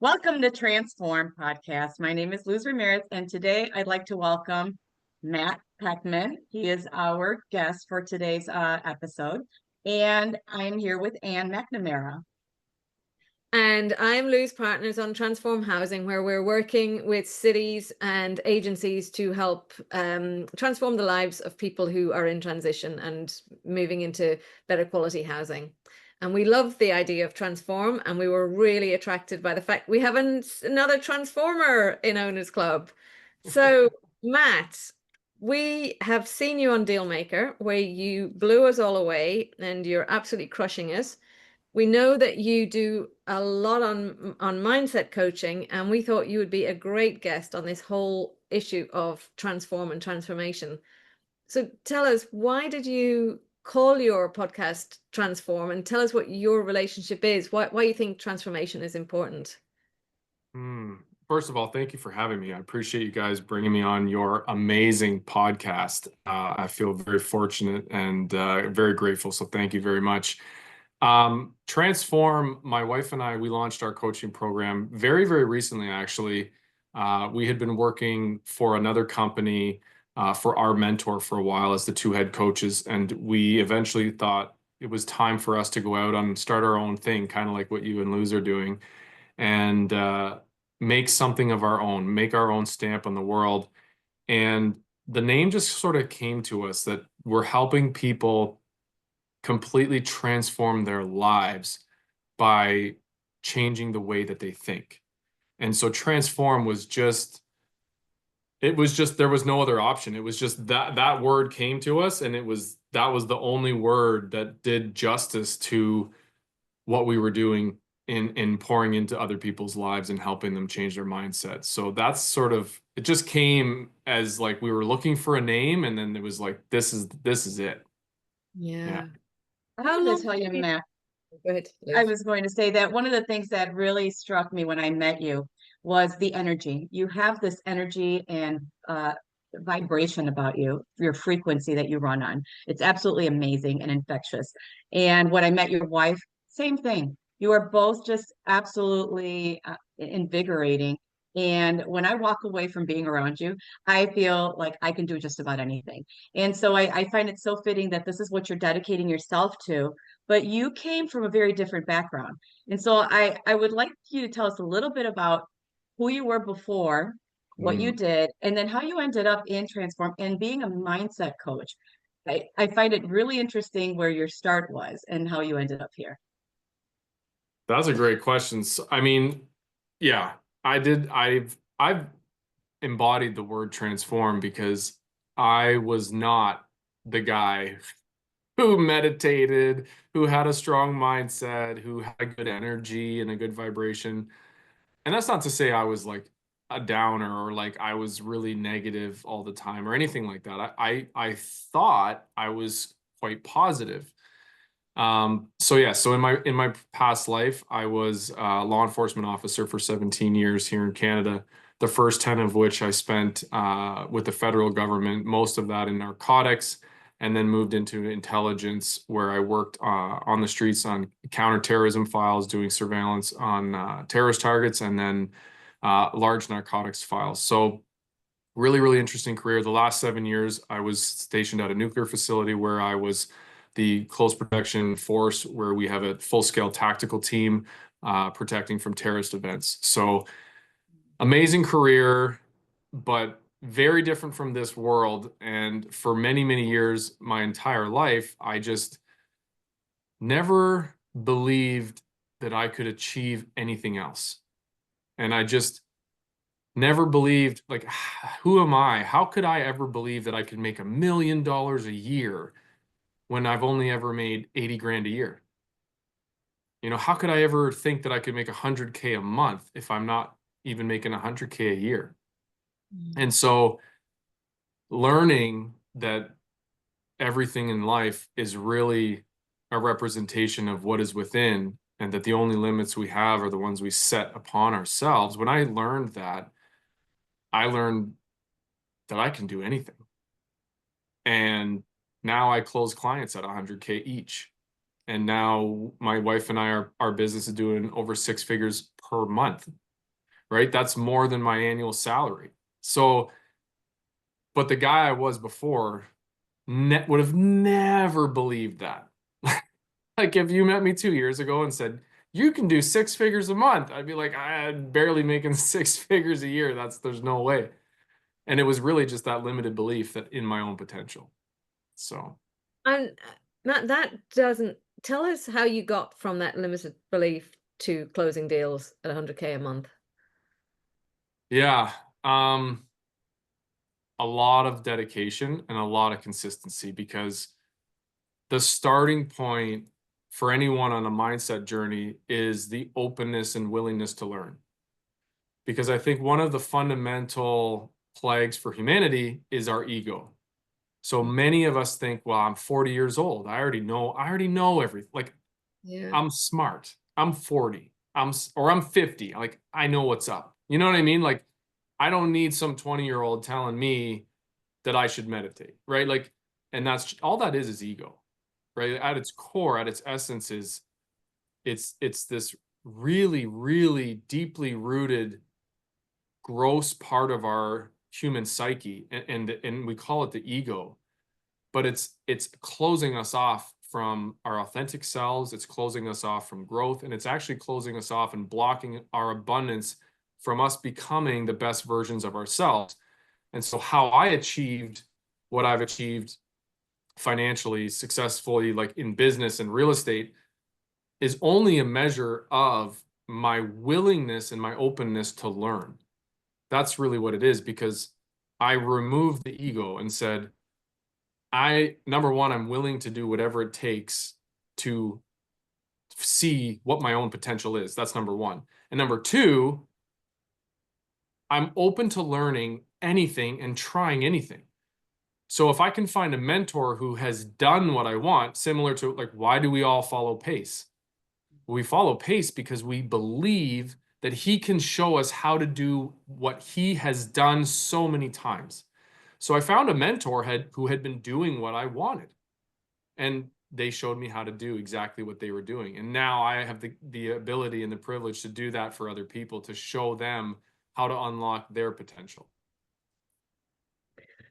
Welcome to Transform Podcast. My name is Luz Ramirez, and today I'd like to welcome Matt Poechman. He is our guest for today's episode, and I'm here with Ann McNamara. And I'm Lou's Partners on Transform Housing, where we're working with cities and agencies to help transform the lives of people who are in transition and moving into better quality housing. And we love the idea of transform, and we were really attracted by the fact we have another transformer in Owners Club. So, Matt, we have seen you on Dealmaker, where you blew us all away, and you're absolutely crushing us. We know that you do a lot on mindset coaching, and we thought you would be a great guest on this whole issue of transform and transformation. So tell us, why did you call your podcast Transform, and tell us what your relationship is, why you think transformation is important? First of all, thank you for having me. I appreciate you guys bringing me on your amazing podcast. I feel very fortunate and very grateful. So thank you very much. Transform, my wife and I, we launched our coaching program very, very recently, actually. We had been working for another company for our mentor for a while as the two head coaches, and we eventually thought it was time for us to go out and start our own thing, kind of like what you and Luz are doing, and make something of our own, make our own stamp on the world. And the name just sort of came to us that we're helping people completely transform their lives by changing the way that they think. And so transform was just, there was no other option. It was just that word came to us, and that was the only word that did justice to what we were doing in pouring into other people's lives and helping them change their mindset. So that's sort of, it just came as like we were looking for a name, and then it was like, this is it. Yeah. How long tell you, Matt? Go ahead, Liz. I was going to say that one of the things that really struck me when I met you was the energy. You have this energy and vibration about you, your frequency that you run on. It's absolutely amazing and infectious. And when I met your wife, same thing. You are both just absolutely invigorating. And when I walk away from being around you, I feel like I can do just about anything. And so I find it so fitting that this is what you're dedicating yourself to, but you came from a very different background. And so I would like you to tell us a little bit about who you were before, what you did, and then how you ended up in Transform and being a mindset coach. I find it really interesting where your start was and how you ended up here. That's a great question. So, I mean, yeah, I've embodied the word transform because I was not the guy who meditated, who had a strong mindset, who had good energy and a good vibration. And that's not to say I was like a downer or like I was really negative all the time or anything like that. I thought I was quite positive. So yeah, so in my past life, I was a law enforcement officer for 17 years here in Canada. The first 10 of which I spent with the federal government, most of that in narcotics, and then moved into intelligence, where I worked on the streets on counterterrorism files, doing surveillance on terrorist targets, and then large narcotics files. So really, really interesting career. The last 7 years, I was stationed at a nuclear facility where I was the close protection force, where we have a full-scale tactical team protecting from terrorist events. So amazing career, but very different from this world. And for many, many years, my entire life, I just never believed that I could achieve anything else. And I just never believed, like, who am I? How could I ever believe that I could make $1 million a year when I've only ever made 80 grand a year? You know, how could I ever think that I could make 100K a month if I'm not even making 100K a year? And so learning that everything in life is really a representation of what is within, and that the only limits we have are the ones we set upon ourselves. When I learned that, I learned that I can do anything. And now I close clients at 100K each. And now my wife and I, our business is doing over 6 figures per month. right? That's more than my annual salary. So, but the guy I was before would have never believed that. Like if you met me 2 years ago and said, you can do 6 figures a month, I'd be like, I'm barely making 6 figures a year. There's no way. And it was really just that limited belief that in my own potential. So, And Matt, that doesn't tell us how you got from that limited belief to closing deals at 100K a month. yeah, a lot of dedication and a lot of consistency, because the starting point for anyone on a mindset journey is the openness and willingness to learn. Because I think one of the fundamental plagues for humanity is our ego. So many of us think, well, I'm 40 years old. I already know everything. Like, Yeah. I'm smart. I'm 40. Or I'm 50. Like, I know what's up. You know what I mean? Like, I don't need some 20-year-old telling me that I should meditate, right? Like, and that's all that is ego, right? At its core, at its essence is it's this really, really deeply rooted, gross part of our human psyche, and we call it the ego, but it's closing us off from our authentic selves. It's closing us off from growth, and it's actually closing us off and blocking our abundance from us becoming the best versions of ourselves. And so how I achieved what I've achieved financially, successfully, like in business and real estate, is only a measure of my willingness and my openness to learn. That's really what it is, because I removed the ego and said, number one, I'm willing to do whatever it takes to see what my own potential is. That's number one. And number two, I'm open to learning anything and trying anything. So if I can find a mentor who has done what I want, similar to, like, why do we all follow Pace? We follow Pace because we believe that he can show us how to do what he has done so many times. So I found a mentor who had been doing what I wanted, and they showed me how to do exactly what they were doing. And now I have the ability and the privilege to do that for other people, to show them how to unlock their potential.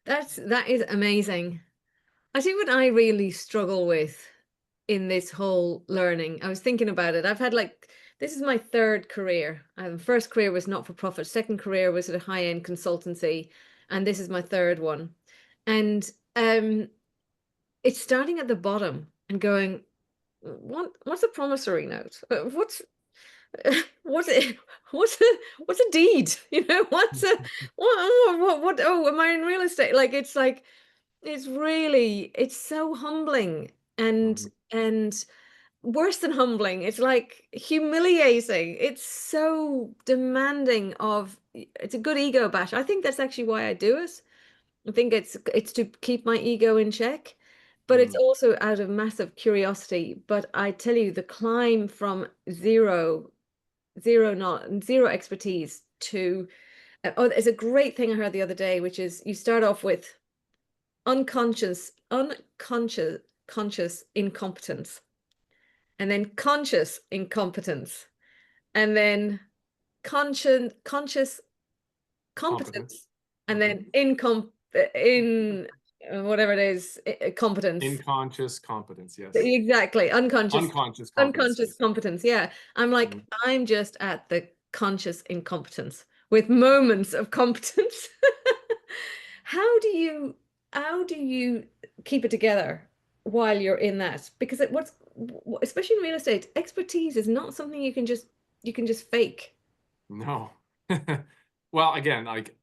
That is amazing. I think what I really struggle with in this whole learning, I was thinking about it. I've had like, this is my third career. First career was not for profit. Second career was at a high-end consultancy, and this is my third one. And it's starting at the bottom and going, what's a promissory note? What's it? What's a deed? You know, what's a what? Oh, am I in real estate? Like it's really, it's so humbling and Mhm. and worse than humbling. It's like humiliating. It's so demanding of. It's a good ego bash. I think that's actually why I do it. I think it's to keep my ego in check, but it's Mm. also out of massive curiosity. But I tell you, the climb from zero expertise to oh, there's a great thing I heard the other day, which is you start off with conscious incompetence, and then conscious incompetence, and then conscious Competence. competence, and Mhm. then in whatever it is, competence. Unconscious competence, yes. Exactly. Unconscious competence, Unconscious yes. competence. Yeah. I'm like, Mhm. I'm just at the conscious incompetence with moments of competence. How do you how do you keep it together while you're in that? Because especially in real estate, expertise is not something you can just fake. No. Well, again, like,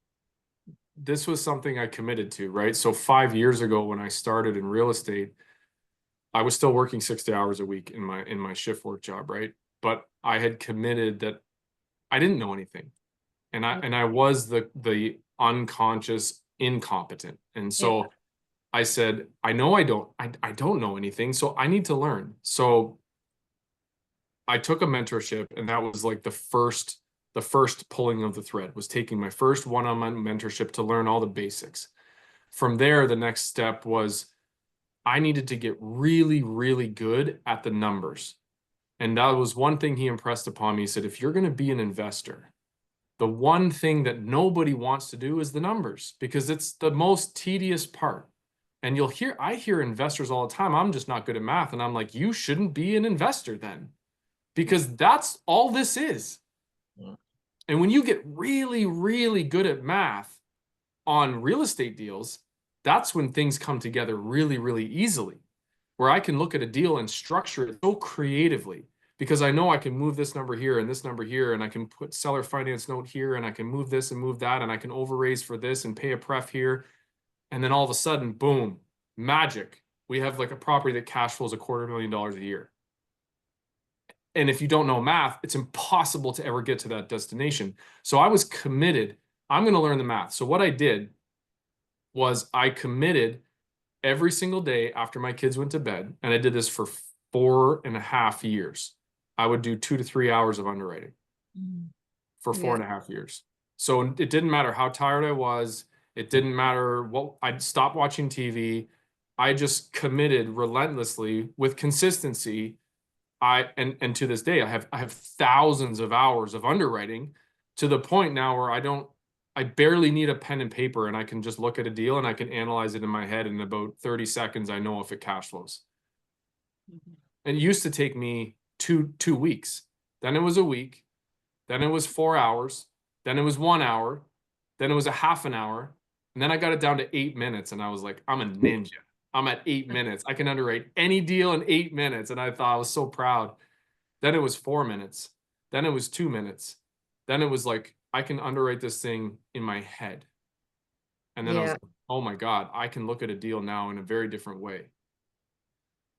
this was something I committed to, right? So 5 years ago when I started in real estate, I was still working 60 hours a week in my shift work job, right? But I had committed that I didn't know anything. And I was the unconscious incompetent. And Yeah. so I said, I know I don't know anything, so I need to learn. So I took a mentorship, and that was like the first pulling of the thread, was taking my first one-on-one mentorship to learn all the basics. From there, the next step was I needed to get really, really good at the numbers. And that was one thing he impressed upon me. He said, if you're going to be an investor, the one thing that nobody wants to do is the numbers, because it's the most tedious part. And I hear investors all the time, I'm just not good at math. And I'm like, you shouldn't be an investor then, because that's all this is. Yeah. And when you get really, really good at math on real estate deals, that's when things come together really, really easily, where I can look at a deal and structure it so creatively, because I know I can move this number here and this number here, and I can put seller finance note here, and I can move this and move that, and I can overraise for this and pay a pref here. And then all of a sudden, boom, magic. We have like a property that cash flows $250,000 a year. And if you don't know math, it's impossible to ever get to that destination. So I was committed. I'm going to learn the math. So what I did was I committed every single day after my kids went to bed. And I did this for 4.5 years. I would do 2 to 3 hours of underwriting for 4.5 years. So it didn't matter how tired I was. It didn't matter what, I'd stop watching TV. I just committed relentlessly with consistency. And to this day, I have thousands of hours of underwriting, to the point now where I barely need a pen and paper, and I can just look at a deal and I can analyze it in my head. In about 30 seconds, I know if it cash flows. And it used to take me two weeks. Then it was a week. Then it was 4 hours. Then it was 1 hour. Then it was a half an hour. And then I got it down to 8 minutes. And I was like, I'm a ninja. I'm at 8 minutes. I can underwrite any deal in 8 minutes. And I thought, I was so proud. Then it was 4 minutes. Then it was 2 minutes. Then it was like, I can underwrite this thing in my head. And then I was like, oh my God, I can look at a deal now in a very different way.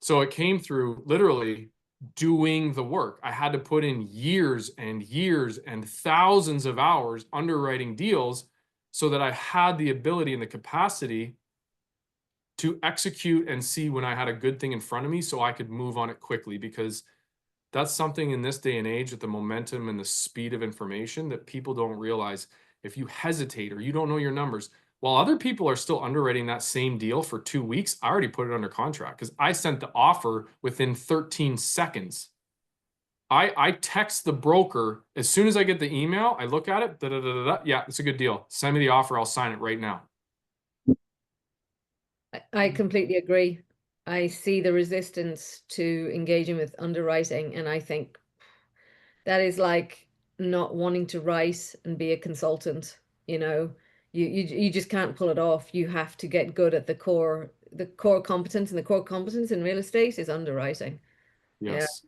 So it came through literally doing the work. I had to put in years and years and thousands of hours underwriting deals, so that I had the ability and the capacity to execute and see when I had a good thing in front of me, so I could move on it quickly. Because that's something in this day and age, with the momentum and the speed of information, that people don't realize. If you hesitate or you don't know your numbers, while other people are still underwriting that same deal for 2 weeks, I already put it under contract, because I sent the offer within 13 seconds. I text the broker as soon as I get the email. I look at it. Yeah, it's a good deal. Send me the offer. I'll sign it right now. I completely agree. I see the resistance to engaging with underwriting, and I think that is like not wanting to write and be a consultant. You just can't pull it off. You have to get good at the core competence, and the core competence in real estate is underwriting. Yes.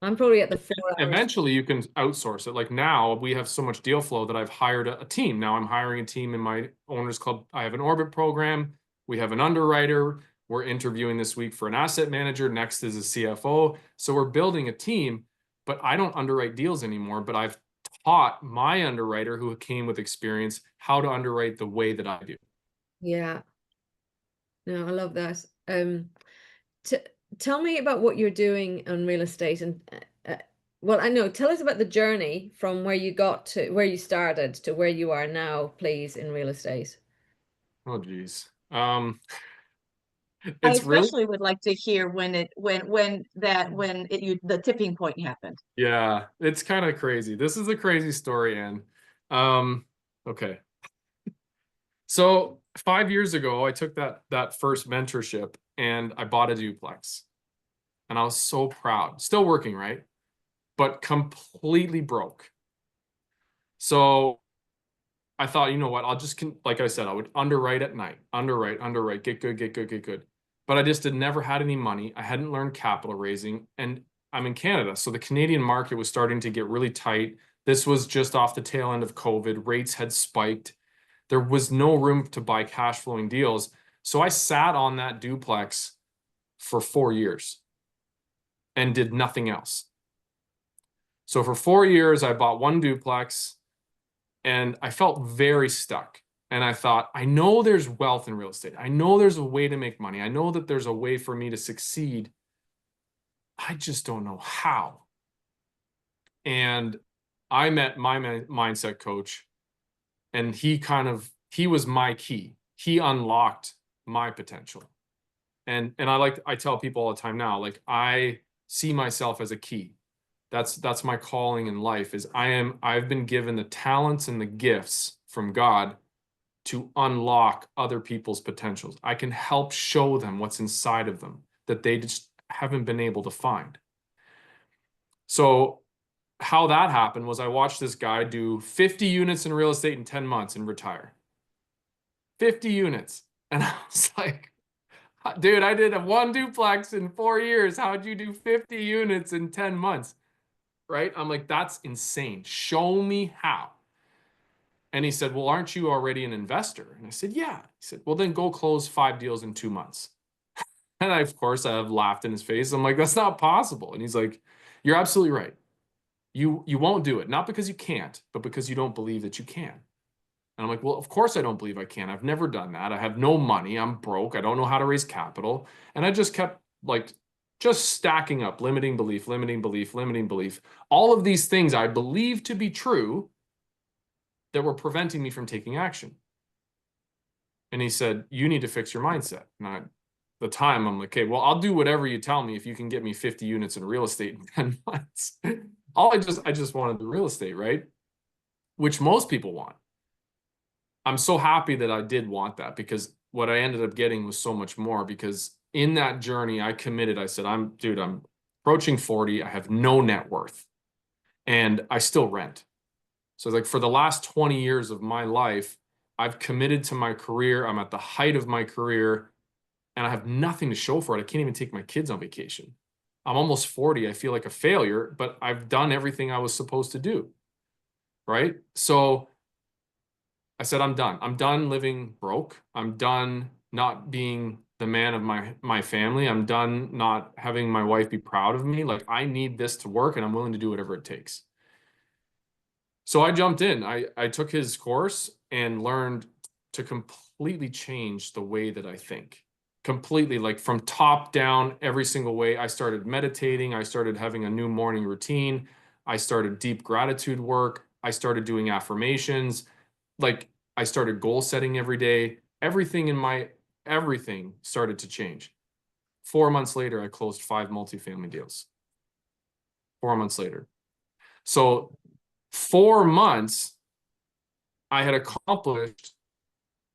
I'm probably at the 4 hours. Eventually you can outsource it. Like now we have so much deal flow that I've hired a team. Now I'm hiring a team in my owners club. I have an orbit program. We have an underwriter. We're interviewing this week for an asset manager. Next is a CFO. So we're building a team, but I don't underwrite deals anymore. But I've taught my underwriter, who came with experience, how to underwrite the way that I do. Yeah. No, I love that. Tell me about what you're doing on real estate, and well, I know, tell us about the journey from where you got to where you started to where you are now, please, in real estate. Oh, geez. I It's really, especially would like to hear the tipping point happened. yeah, it's kind of crazy. This is a crazy story, Anne. Okay. So 5 years ago, I took that first mentorship and I bought a duplex. And I was so proud. Still working, right? But completely broke. So I thought, you know what? I'll just, like I said, I would underwrite at night. Underwrite, get good. But I just had never had any money. I hadn't learned capital raising. And I'm in Canada, so the Canadian market was starting to get really tight. This was just off the tail end of COVID. Rates had spiked. There was no room to buy cash flowing deals. So I sat on that duplex for 4 years and did nothing else. So for 4 years, I bought one duplex and I felt very stuck. And I thought, I know there's wealth in real estate. I know there's a way to make money. I know that there's a way for me to succeed. I just don't know how. And I met my mindset coach, and he was my key. He unlocked my potential. And I tell people all the time now, like, I see myself as a key. That's my calling in life is I've been given the talents and the gifts from God to unlock other people's potentials. I can help show them what's inside of them that they just haven't been able to find. So how that happened was I watched this guy do 50 units in real estate in 10 months and retire. 50 units. And I was like, dude, I did a 1 duplex in 4 years. How'd you do 50 units in 10 months? Right? I'm like, that's insane. Show me how. And he said, well, aren't you already an investor? And I said, yeah. He said, well, then go close 5 deals in 2 months. And I, of course, I have laughed in his face. I'm like, that's not possible. And he's like, you're absolutely right. You won't do it, not because you can't, but because you don't believe that you can. And I'm like, well, of course I don't believe I can. I've never done that. I have no money. I'm broke. I don't know how to raise capital. And I just kept like just stacking up limiting belief, limiting belief, limiting belief. All of these things I believe to be true that were preventing me from taking action. And he said, you need to fix your mindset. And at the time, I'm like, okay, well, I'll do whatever you tell me if you can get me 50 units in real estate in 10 months. I just wanted the real estate, right? Which most people want. I'm so happy that I did want that because what I ended up getting was so much more because in that journey, I committed. I said, I'm approaching 40. I have no net worth and I still rent. So like for the last 20 years of my life, I've committed to my career. I'm at the height of my career and I have nothing to show for it. I can't even take my kids on vacation. I'm almost 40. I feel like a failure, but I've done everything I was supposed to do. Right? So I said, I'm done. I'm done living broke. I'm done not being the man of my family. I'm done not having my wife be proud of me. Like I need this to work and I'm willing to do whatever it takes. So I jumped in. I took his course and learned to completely change the way that I think. Completely, like from top down, every single way. I started meditating. I started having a new morning routine. I started deep gratitude work. I started doing affirmations. Like I started goal setting every day. Everything started to change. 4 months later, I closed 5 multifamily deals. 4 months later. So 4 months, I had accomplished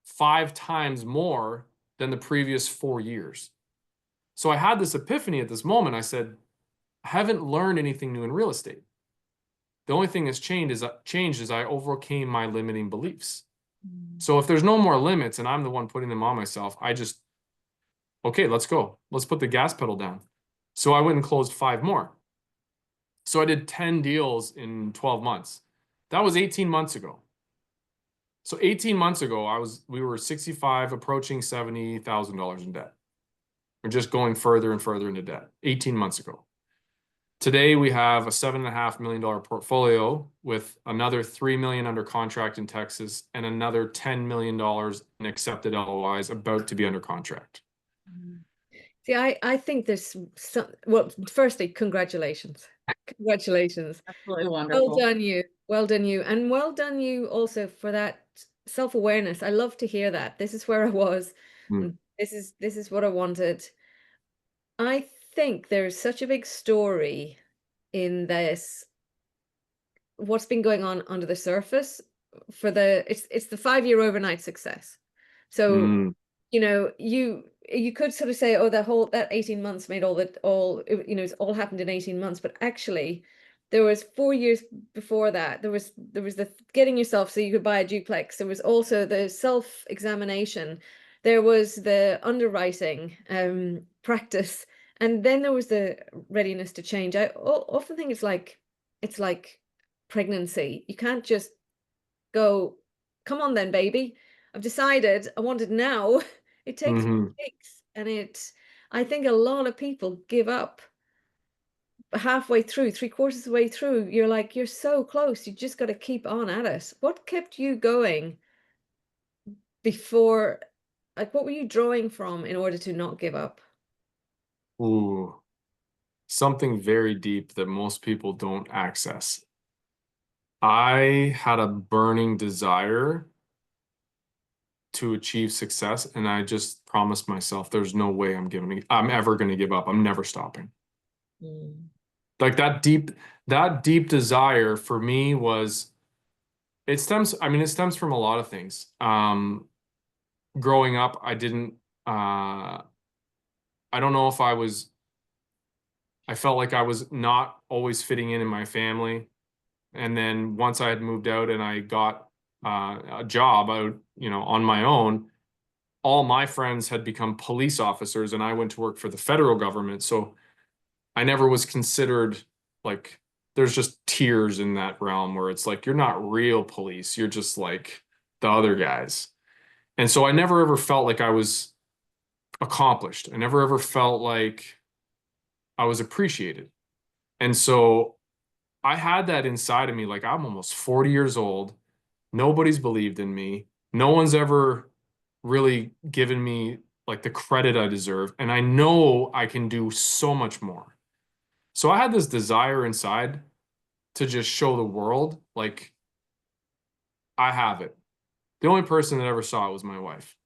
5 times more than the previous 4 years. So I had this epiphany at this moment. I said, I haven't learned anything new in real estate. The only thing that's changed is I overcame my limiting beliefs. So if there's no more limits and I'm the one putting them on myself, okay, let's go. Let's put the gas pedal down. So I went and closed 5 more. So I did 10 deals in 12 months. That was 18 months ago. So 18 months ago, we were 65, approaching $70,000 in debt. We're just going further and further into debt 18 months ago. Today, we have a $7.5 million portfolio with another $3 million under contract in Texas and another $10 million in accepted LOIs about to be under contract. See, I think there's some, well, firstly, congratulations. Congratulations. Absolutely wonderful. Well done you. Well done you. And well done you also for that self-awareness. I love to hear that. This is where I was. And this is what I wanted. I think there's such a big story in this, what's been going on under the surface for it's the 5-year overnight success. So you know, you could sort of say, oh, that 18 months made it's all happened in 18 months, but actually there was 4 years before that. There was the getting yourself so you could buy a duplex. There was also the self-examination. There was the underwriting practice, and then there was the readiness to change. I often think it's like pregnancy. You can't just go, come on then, baby. I've decided I want it now. It takes weeks, and I think a lot of people give up halfway through, 3/4 of the way through. You're like, you're so close. You just got to keep on at it. What kept you going before? Like, what were you drawing from in order to not give up? Ooh, something very deep that most people don't access. I had a burning desire to achieve success, and I just promised myself there's no way I'm ever going to give up. I'm never stopping. Like that deep desire for me was, it stems from a lot of things. Growing up, I don't know if I felt like I was not always fitting in my family. And then once I had moved out and I got a job out, on my own, all my friends had become police officers and I went to work for the federal government. So I never was considered, like, there's just tiers in that realm where it's like, you're not real police. You're just like the other guys. And so I never ever felt like I was accomplished. I never ever felt like I was appreciated. And so I had that inside of me. Like, I'm almost 40 years old. Nobody's believed in me. No one's ever really given me like the credit I deserve. And I know I can do so much more. So I had this desire inside to just show the world, like, I have it. The only person that ever saw it was my wife.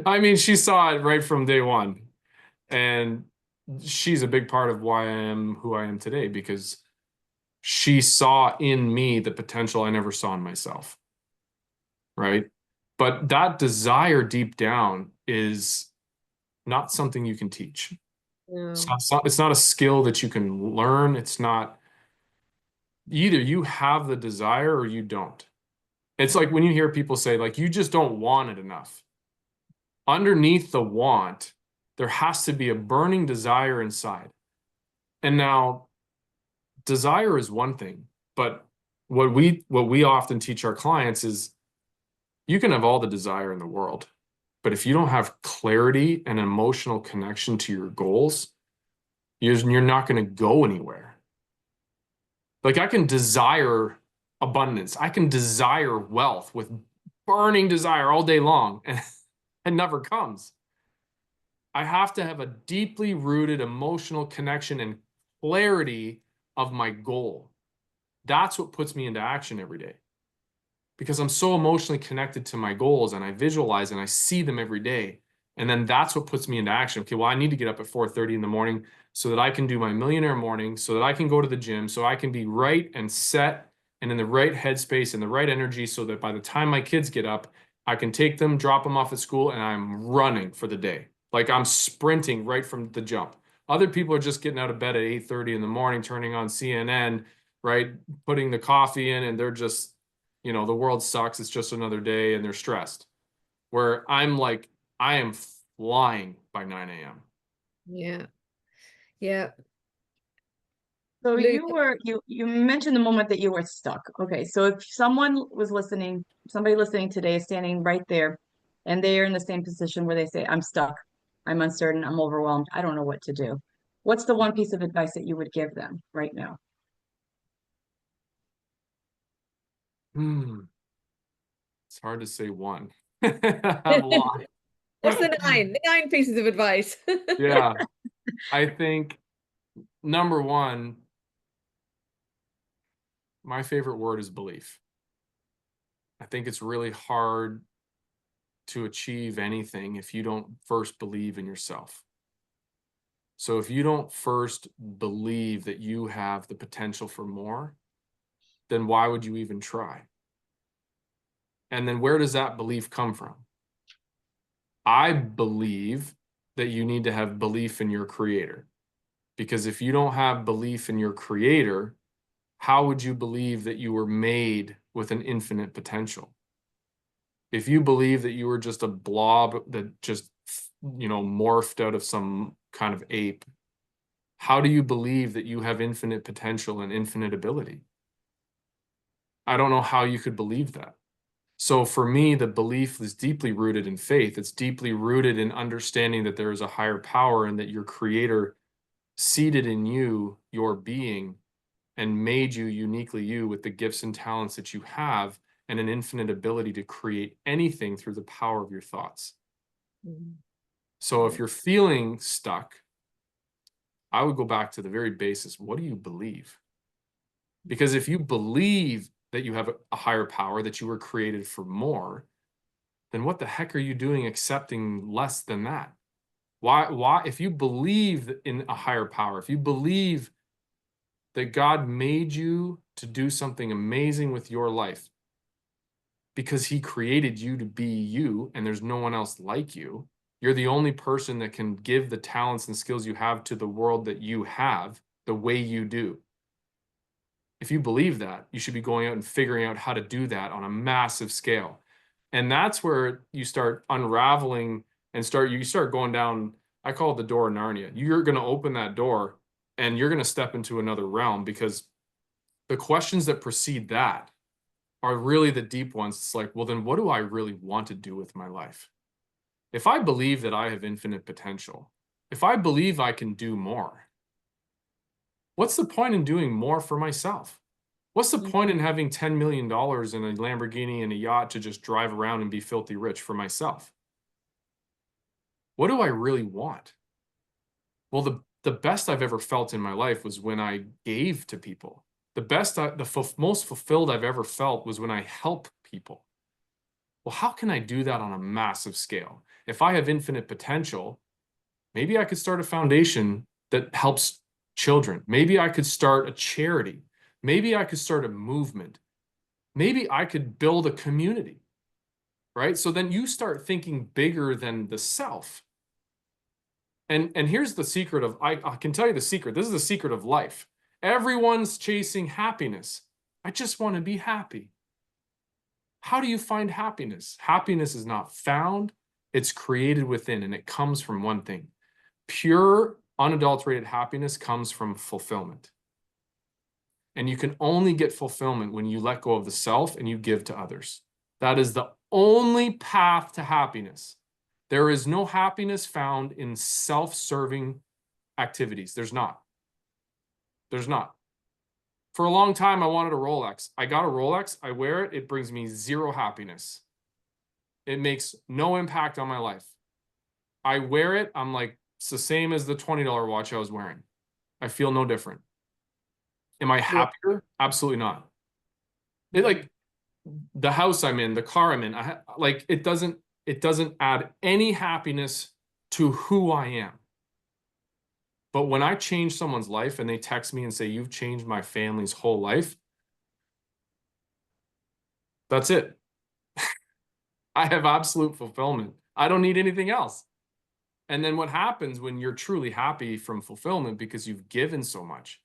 I mean, she saw it right from day one. And she's a big part of why I am who I am today, because she saw in me the potential I never saw in myself. Right. But that desire deep down is not something you can teach. No. It's not a skill that you can learn. It's not, either you have the desire or you don't. It's like when you hear people say, like, you just don't want it enough. Underneath the want, there has to be a burning desire inside. And now, desire is one thing, but what we often teach our clients is, you can have all the desire in the world, but if you don't have clarity and emotional connection to your goals, you're not going to go anywhere. Like, I can desire abundance, I can desire wealth with burning desire all day long, and it never comes. I have to have a deeply rooted emotional connection and clarity of my goal. That's what puts me into action every day, because I'm so emotionally connected to my goals and I visualize and I see them every day. And then that's what puts me into action. Okay, well, I need to get up at 4:30 in the morning so that I can do my millionaire morning, so that I can go to the gym, so I can be right and set and in the right headspace and the right energy, so that by the time my kids get up, I can take them, drop them off at school, and I'm running for the day. Like, I'm sprinting right from the jump. Other people are just getting out of bed at 8:30 in the morning, turning on CNN, right? Putting the coffee in, and they're just, the world sucks. It's just another day, and they're stressed. Where I'm like, I am flying by 9 a.m. Yeah. Yeah. So Luke, you mentioned the moment that you were stuck. Okay, so if somebody listening today is standing right there and they are in the same position where they say, I'm stuck, I'm uncertain, I'm overwhelmed, I don't know what to do. What's the one piece of advice that you would give them right now? Hmm. It's hard to say one. I have a lot. what's the nine? The nine pieces of advice. Yeah, I think number one, my favorite word is belief. I think it's really hard to achieve anything if you don't first believe in yourself. So if you don't first believe that you have the potential for more, then why would you even try? And then where does that belief come from? I believe that you need to have belief in your creator. Because if you don't have belief in your creator, how would you believe that you were made with an infinite potential? If you believe that you were just a blob that just, morphed out of some kind of ape, how do you believe that you have infinite potential and infinite ability? I don't know how you could believe that. So for me, the belief is deeply rooted in faith. It's deeply rooted in understanding that there is a higher power and that your creator seated in you, your being, and made you uniquely you with the gifts and talents that you have and an infinite ability to create anything through the power of your thoughts. Mhm. So if Yeah. you're feeling stuck, I would go back to the very basis. What do you believe? Because if you believe that you have a higher power, that you were created for more, then what the heck are you doing accepting less than that? Why, if you believe in a higher power, if you believe that God made you to do something amazing with your life because he created you to be you and there's no one else like you, you're the only person that can give the talents and skills you have to the world that you have the way you do. If you believe that, you should be going out and figuring out how to do that on a massive scale. And that's where you start unraveling and you start going down, I call it the door of Narnia. You're going to open that door and you're going to step into another realm, because the questions that precede that are really the deep ones. It's like, well, then what do I really want to do with my life? If I believe that I have infinite potential, if I believe I can do more, what's the point in doing more for myself? What's the point in having $10 million in a Lamborghini and a yacht to just drive around and be filthy rich for myself? What do I really want? Well, the best I've ever felt in my life was when I gave to people. The most fulfilled I've ever felt was when I help people. Well, how can I do that on a massive scale? If I have infinite potential, maybe I could start a foundation that helps children. Maybe I could start a charity. Maybe I could start a movement. Maybe I could build a community, right? So then you start thinking bigger than the self. And here's the secret of, I can tell you the secret. This is the secret of life. Everyone's chasing happiness. I just want to be happy. How do you find happiness? Happiness is not found, it's created within, and it comes from one thing. Pure, unadulterated happiness comes from fulfillment. And you can only get fulfillment when you let go of the self and you give to others. That is the only path to happiness. There is no happiness found in self-serving activities. There's not. There's not. For a long time, I wanted a Rolex. I got a Rolex. I wear it. It brings me zero happiness. It makes no impact on my life. I wear it. I'm like, it's the same as the $20 watch I was wearing. I feel no different. Am I happier? Absolutely not. It, like, the house I'm in, the car I'm in, like, it doesn't add any happiness to who I am. But when I change someone's life and they text me and say, you've changed my family's whole life, that's it. I have absolute fulfillment. I don't need anything else. And then what happens when you're truly happy from fulfillment because you've given so much?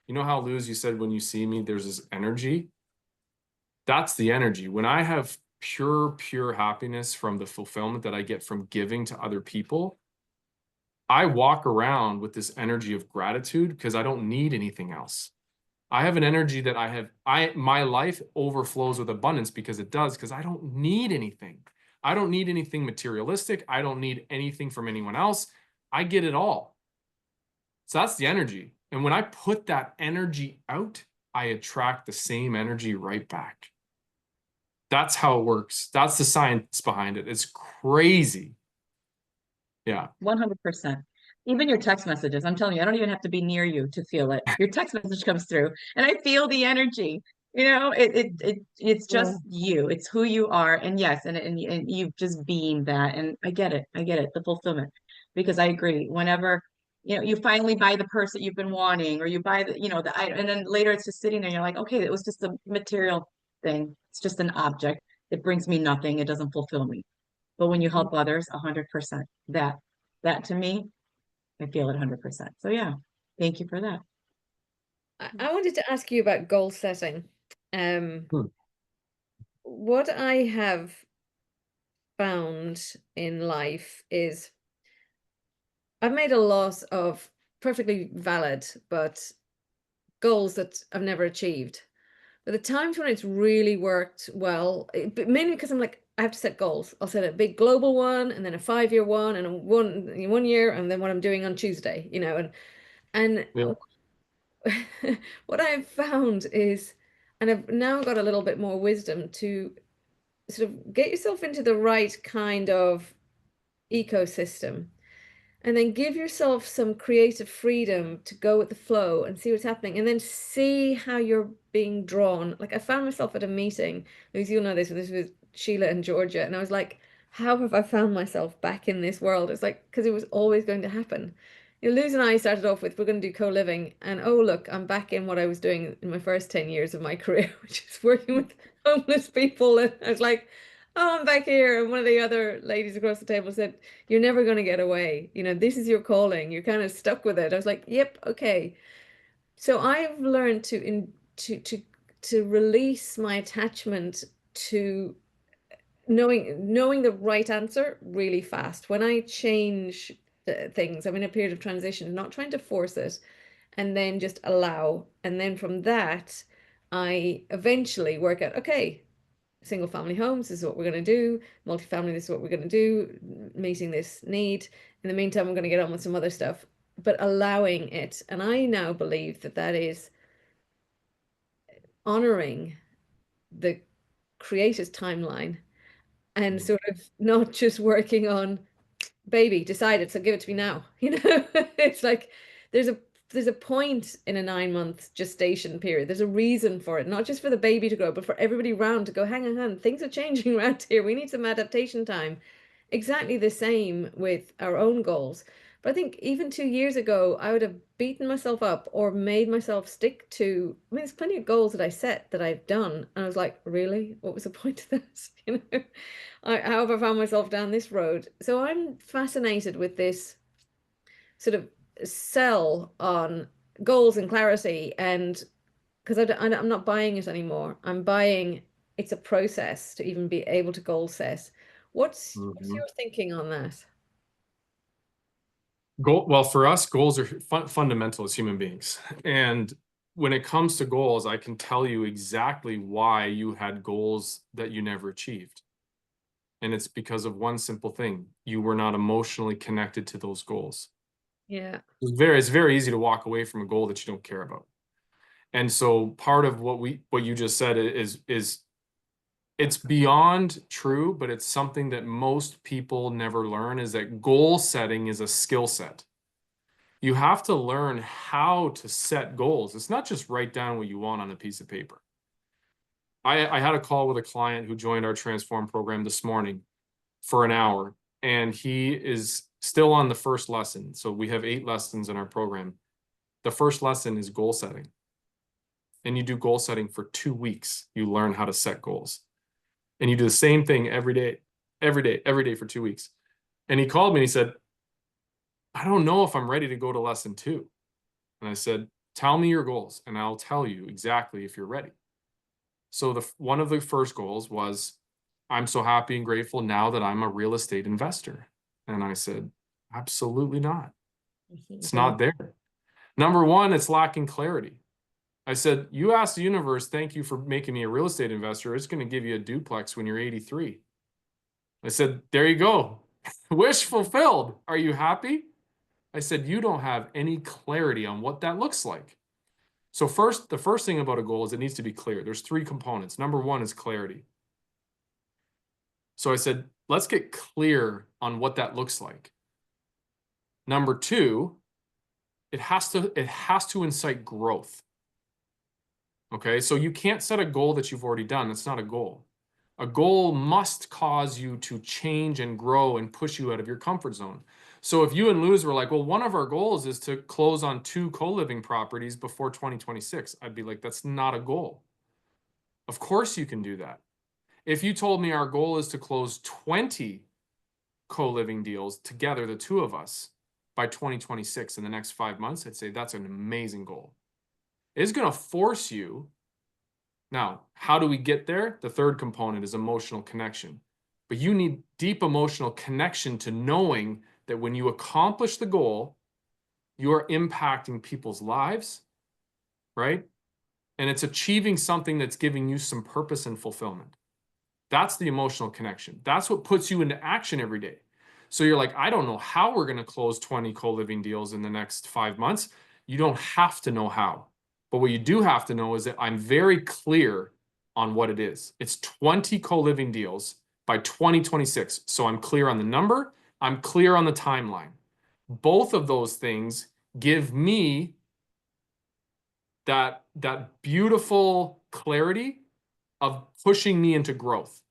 You know how, Luz, you said when you see me, there's this energy? That's the energy. When I have pure happiness from the fulfillment that I get from giving to other people, I walk around with this energy of gratitude because I don't need anything else. I have an energy that my life overflows with abundance because it does, because I don't need anything. I don't need anything materialistic. I don't need anything from anyone else. I get it all. So that's the energy. And when I put that energy out, I attract the same energy right back. That's how it works. That's the science behind it. It's crazy. Yeah. 100%. Even your text messages, I'm telling you, I don't even have to be near you to feel it. Your text message comes through and I feel the energy. It's just you. It's who you are. And yes, and you just being that. And I get it. I get it. The fulfillment. Because I agree. Whenever, you finally buy the purse that you've been wanting, or you buy the item, and then later it's just sitting there and you're like, okay, it was just a material thing. It's just an object. It brings me nothing. It doesn't fulfill me. But when you help others, 100%, that to me, I feel it 100%. So yeah, thank you for that. I wanted to ask you about goal setting. What I have found in life is I've made a lot of perfectly valid but goals that I've never achieved. But the times when it's really worked well, but mainly because I'm like, I have to set goals. I'll set a big global one, and then a 5-year one, and a one year, and then what I'm doing on Tuesday, and Yeah. what I've found is, and I've now got a little bit more wisdom to sort of get yourself into the right kind of ecosystem, and then give yourself some creative freedom to go with the flow and see what's happening, and then see how you're being drawn. Like, I found myself at a meeting, as you'll know, this was with Sheila and Georgia, and I was like, how have I found myself back in this world? It's like, because it was always going to happen. You know, Luz and I started off with, we're going to do co-living, and oh, look, I'm back in what I was doing in my first 10 years of my career, which is working with homeless people. And I was like, oh, I'm back here. And one of the other ladies across the table said, you're never going to get away. You know, this is your calling. You're kind of stuck with it. I was like, yep, okay. So I've learned to release my attachment to knowing the right answer really fast. When I change things, I'm in a period of transition, not trying to force it, and then just allow. And then from that, I eventually work out, okay, single family homes, this is what we're going to do. Multifamily, this is what we're going to do, meeting this need. In the meantime, I'm going to get on with some other stuff, but allowing it. And I now believe that that is honoring the creator's timeline and sort of not just working on baby decided, so give it to me now. You know, it's like there's a there's a point in a 9 month gestation period. There's a reason for it, not just for the baby to grow, but for everybody around to go, hang on, things are changing around here. We need some adaptation time. Exactly the same with our own goals. But I think even 2 years ago, I would have beaten myself up or made myself stick to, I mean, there's plenty of goals that I set that I've done. And I was like, really? What was the point of this? You know, how have I found myself down this road? So I'm fascinated with this sort of sell on goals and clarity. And because I'm not buying it anymore, I'm buying it's a process to even be able to goal set. What's Mhm. your thinking on that? Well, for us, goals are fundamental as human beings. And when it comes to goals, I can tell you exactly why you had goals that you never achieved. And it's because of one simple thing. You were not emotionally connected to those goals. Yeah. It's very easy to walk away from a goal that you don't care about. And so part of what you just said is it's beyond true, but it's something that most people never learn, is that goal setting is a skill set. You have to learn how to set goals. It's not just write down what you want on a piece of paper. I had a call with a client who joined our Transform program this morning for an hour, and he is still on the first lesson. So we have 8 lessons in our program. The first lesson is goal setting. And you do goal setting for 2 weeks. You learn how to set goals. And you do the same thing every day, every day for 2 weeks. And he called me and he said, I don't know if I'm ready to go to lesson 2. And I said, tell me your goals and I'll tell you exactly if you're ready. So one of the first goals was, I'm so happy and grateful now that I'm a real estate investor. And I said, absolutely not. It's not there. Number one, it's lacking clarity. I said, you asked the universe, thank you for making me a real estate investor. It's going to give you a duplex when you're 83. I said, there you go. Wish fulfilled. Are you happy? I said, you don't have any clarity on what that looks like. So the first thing about a goal is it needs to be clear. There's 3 components. Number one is clarity. So I said, let's get clear on what that looks like. Number 2, it has to incite growth. Okay, so you can't set a goal that you've already done. That's not a goal. A goal must cause you to change and grow and push you out of your comfort zone. So if you and Luz were like, well, one of our goals is to close on 2 co-living properties before 2026, I'd be like, that's not a goal. Of course you can do that. If you told me our goal is to close 20 co-living deals together, the 2 of us, by 2026 in the next 5 months, I'd say that's an amazing goal. It's going to force you. Now, how do we get there? The third component is emotional connection. But you need deep emotional connection to knowing that when you accomplish the goal, you are impacting people's lives, right? And it's achieving something that's giving you some purpose and fulfillment. That's the emotional connection. That's what puts you into action every day. So you're like, I don't know how we're going to close 20 co-living deals in the next 5 months. You don't have to know how. But what you do have to know is that I'm very clear on what it is. It's 20 co-living deals by 2026. So I'm clear on the number. I'm clear on the timeline. Both of those things give me that beautiful clarity of pushing me into growth.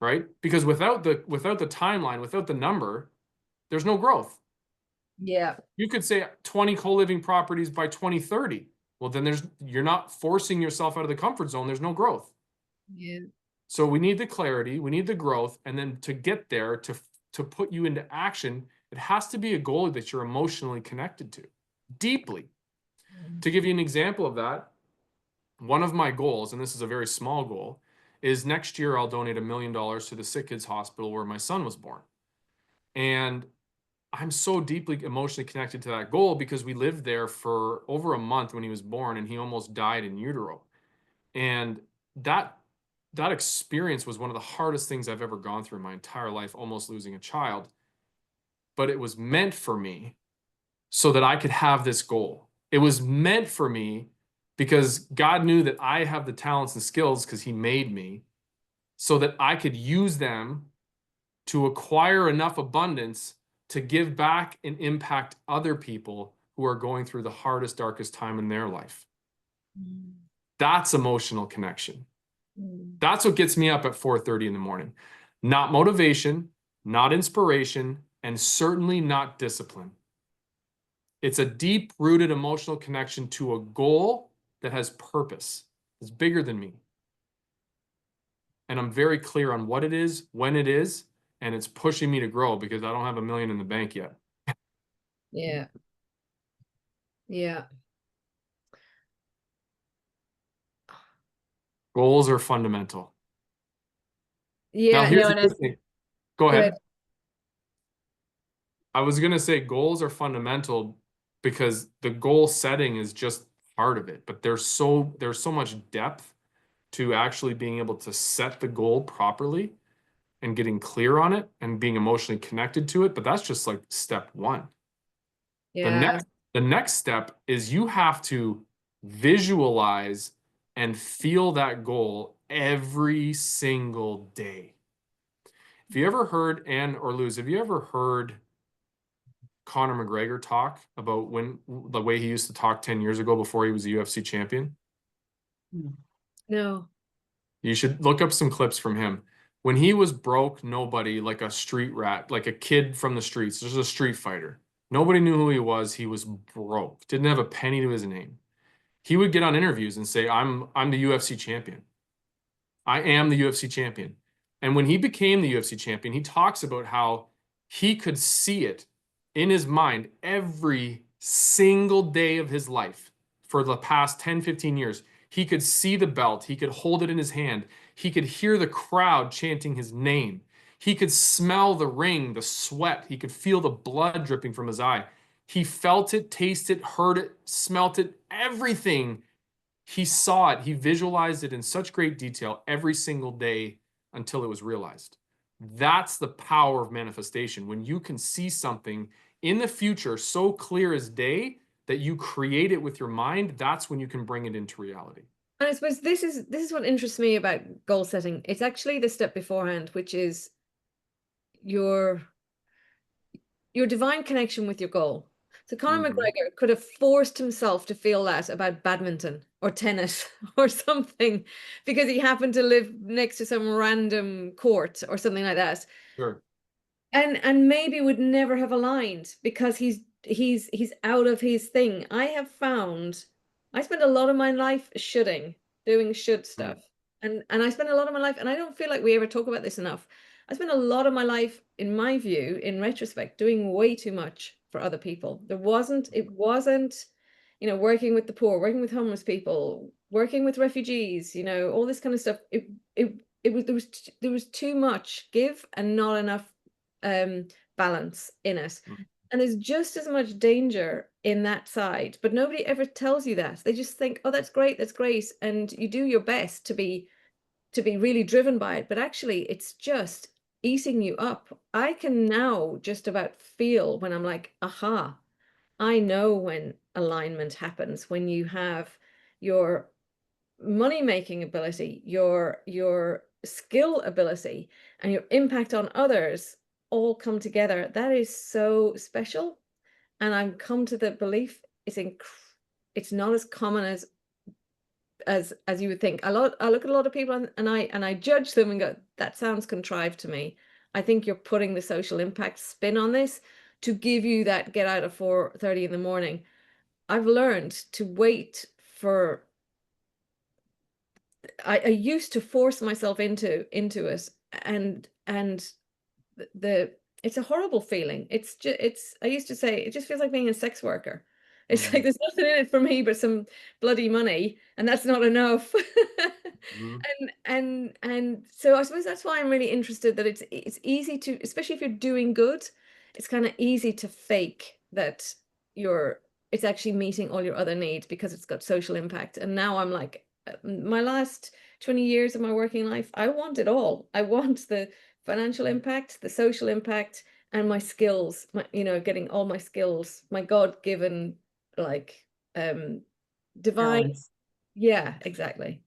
right? Because without the timeline, without the number, there's no growth. Yeah. You could say 20 co-living properties by 2030. Well, then you're not forcing yourself out of the comfort zone. There's no growth. Yeah. So we need the clarity, we need the growth, and then to get there, to put you into action, it has to be a goal that you're emotionally connected to, deeply. To give you an example of that, one of my goals, and this is a very small goal, is next year I'll donate $1 million to the Sick Kids Hospital where my son was born. And I'm so deeply emotionally connected to that goal because we lived there for over a month when he was born and he almost died in utero. And that experience was one of the hardest things I've ever gone through in my entire life, almost losing a child. But it was meant for me so that I could have this goal. It was meant for me because God knew that I have the talents and skills because he made me so that I could use them to acquire enough abundance to give back and impact other people who are going through the hardest, darkest time in their life. That's emotional connection. That's what gets me up at 4:30 in the morning. Not motivation, not inspiration, and certainly not discipline. It's a deep-rooted emotional connection to a goal that has purpose. It's bigger than me. And I'm very clear on what it is, when it is, and it's pushing me to grow because I don't have $1 million in the bank yet. Yeah. Yeah. Goals are fundamental. Now, Yeah. here's No, the and good thing. Go Good. ahead. I was going to say goals are fundamental because the goal setting is just part of it, but there's so much depth to actually being able to set the goal properly and getting clear on it and being emotionally connected to it, but that's just like step one. Yeah. The next step is you have to visualize and feel that goal every single day. Have you ever heard, Anne or Luz, have you ever heard Conor McGregor talk about the way he used to talk 10 years ago before he was a UFC champion? No. You should look up some clips from him. When he was broke, nobody, like a street rat, like a kid from the streets, just a street fighter. Nobody knew who he was. He was broke, didn't have a penny to his name. He would get on interviews and say, I'm the UFC champion. I am the UFC champion. And when he became the UFC champion, he talks about how he could see it in his mind every single day of his life for the past 10, 15 years. He could see the belt. He could hold it in his hand. He could hear the crowd chanting his name. He could smell the ring, the sweat. He could feel the blood dripping from his eye. He felt it, tasted it, heard it, smelt it, everything. He saw it, he visualized it in such great detail every single day until it was realized. That's the power of manifestation. When you can see something in the future so clear as day that you create it with your mind, that's when you can bring it into reality. And I suppose this is what interests me about goal setting. It's actually the step beforehand, which is your divine connection with your goal. So Conor McGregor could have forced himself to feel that about badminton or tennis or something because he happened to live next to some random court or something like that. Sure. And maybe would never have aligned because he's out of his thing. I have found I spent a lot of my life doing should stuff. And I spent a lot of my life, and I don't feel like we ever talk about this enough. I spent a lot of my life, in my view, in retrospect, doing way too much for other people. It wasn't, working with the poor, working with homeless people, working with refugees, all this kind of stuff. It was there was too much give and not enough balance in it. And there's just as much danger in that side, but nobody ever tells you that. They just think, oh, that's great, and you do your best to be really driven by it, but actually it's just eating you up. I can now just about feel when I'm like, aha, I know when alignment happens, when you have your money making ability, your skill ability, and your impact on others all come together. That is so special. And I've come to the belief it's not as common as as you would think. I look at a lot of people and I judge them and go, that sounds contrived to me. I think you're putting the social impact spin on this to give you that get out at 4:30 in the morning. I've learned to wait for. I used to force myself into it, and the it's a horrible feeling. It's I used to say it just feels like being a sex worker. It's like there's nothing in it for me but some bloody money, and that's not enough. Mhm. And so I suppose that's why I'm really interested that it's easy to, especially if you're doing good, it's kind of easy to fake that you're it's actually meeting all your other needs because it's got social impact. And now I'm like, my last 20 years of my working life, I want it all. I want the financial impact, the social impact, and my skills, getting all my skills, my God-given, like, divine. Talents. Yeah, exactly.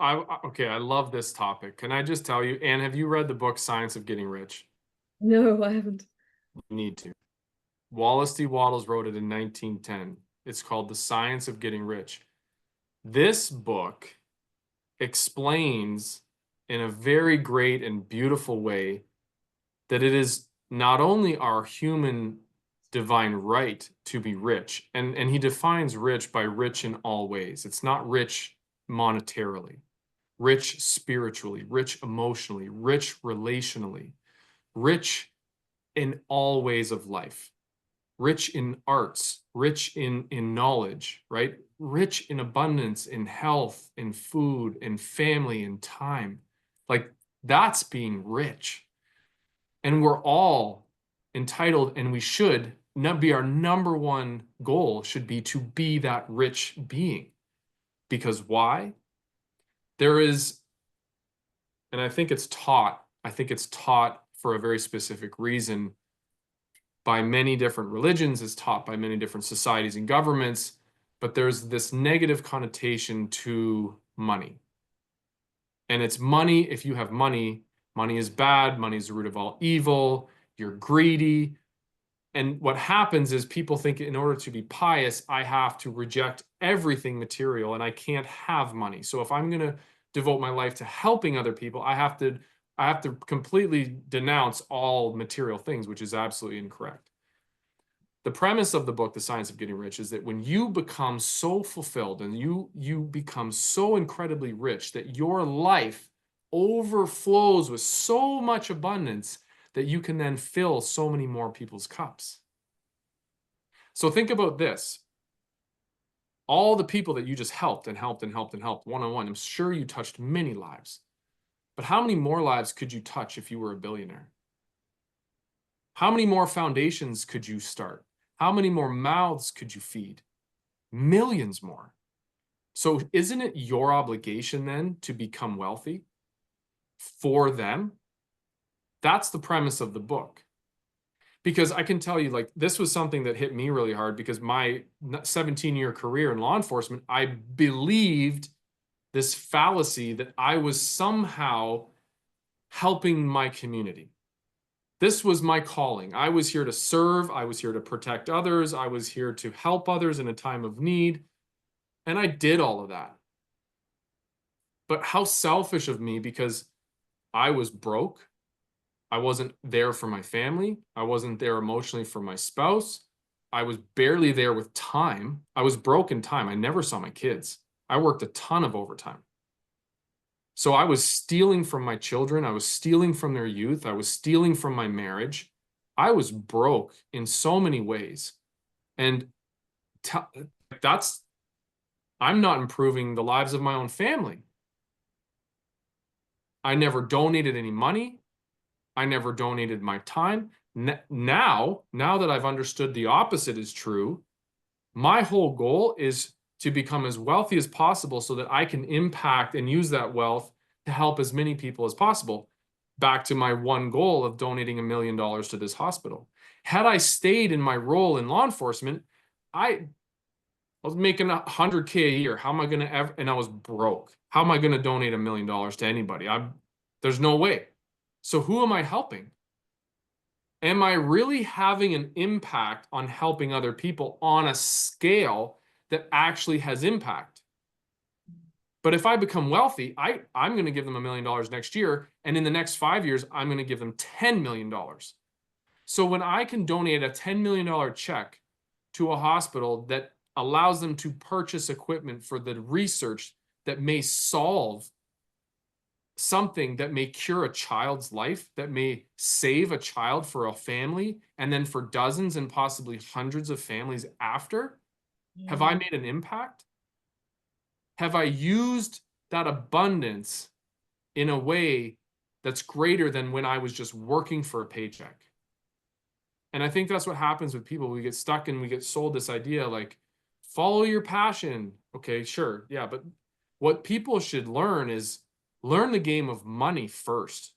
Okay, I love this topic. Can I just tell you, Anne, have you read the book Science of Getting Rich? No, I haven't. You need to. Wallace D. Wattles wrote it in 1910. It's called The Science of Getting Rich. This book explains in a very great and beautiful way that it is not only our human divine right to be rich, and he defines rich by rich in all ways. It's not rich monetarily, rich spiritually, rich emotionally, rich relationally, rich in all ways of life, rich in arts, rich in knowledge, right? Rich in abundance, in health, in food, in family, in time. Like, that's being rich. And we're all entitled, and we should not be, our number one goal should be to be that rich being. Because why? There is, and I think it's taught for a very specific reason by many different religions, is taught by many different societies and governments, but there's this negative connotation to money. And it's money. If you have money, money is bad, money is the root of all evil, you're greedy. And what happens is people think in order to be pious, I have to reject everything material and I can't have money. So if I'm going to devote my life to helping other people, I have to completely denounce all material things, which is absolutely incorrect. The premise of the book, The Science of Getting Rich, is that when you become so fulfilled and you become so incredibly rich that your life overflows with so much abundance that you can then fill so many more people's cups. So think about this. All the people that you just helped and helped and helped and helped one-on-one, I'm sure you touched many lives. But how many more lives could you touch if you were a billionaire? How many more foundations could you start? How many more mouths could you feed? Millions more. So isn't it your obligation then to become wealthy for them? That's the premise of the book. Because I can tell you, like, this was something that hit me really hard because my 17-year career in law enforcement, I believed this fallacy that I was somehow helping my community. This was my calling. I was here to serve. I was here to protect others. I was here to help others in a time of need. And I did all of that. But how selfish of me, because I was broke. I wasn't there for my family. I wasn't there emotionally for my spouse. I was barely there with time. I was broke in time. I never saw my kids. I worked a ton of overtime. So I was stealing from my children. I was stealing from their youth. I was stealing from my marriage. I was broke in so many ways. And I'm not improving the lives of my own family. I never donated any money. I never donated my time. Now that I've understood the opposite is true, my whole goal is to become as wealthy as possible so that I can impact and use that wealth to help as many people as possible. Back to my one goal of donating $1 million to this hospital. Had I stayed in my role in law enforcement, I was making $100K a year. How am I going to ever, and I was broke. How am I going to donate $1 million to anybody? There's no way. So who am I helping? Am I really having an impact on helping other people on a scale that actually has impact? But if I become wealthy, I'm going to give them $1 million next year. And in the next 5 years, I'm going to give them $10 million. So when I can donate a $10 million check to a hospital that allows them to purchase equipment for the research that may solve something that may cure a child's life, that may save a child for a family, and then for dozens and possibly hundreds of families after, have I made an impact? Have I used that abundance in a way that's greater than when I was just working for a paycheck? And I think that's what happens with people. We get stuck and we get sold this idea like, follow your passion. Okay, sure. Yeah. But what people should learn is learn the game of money first.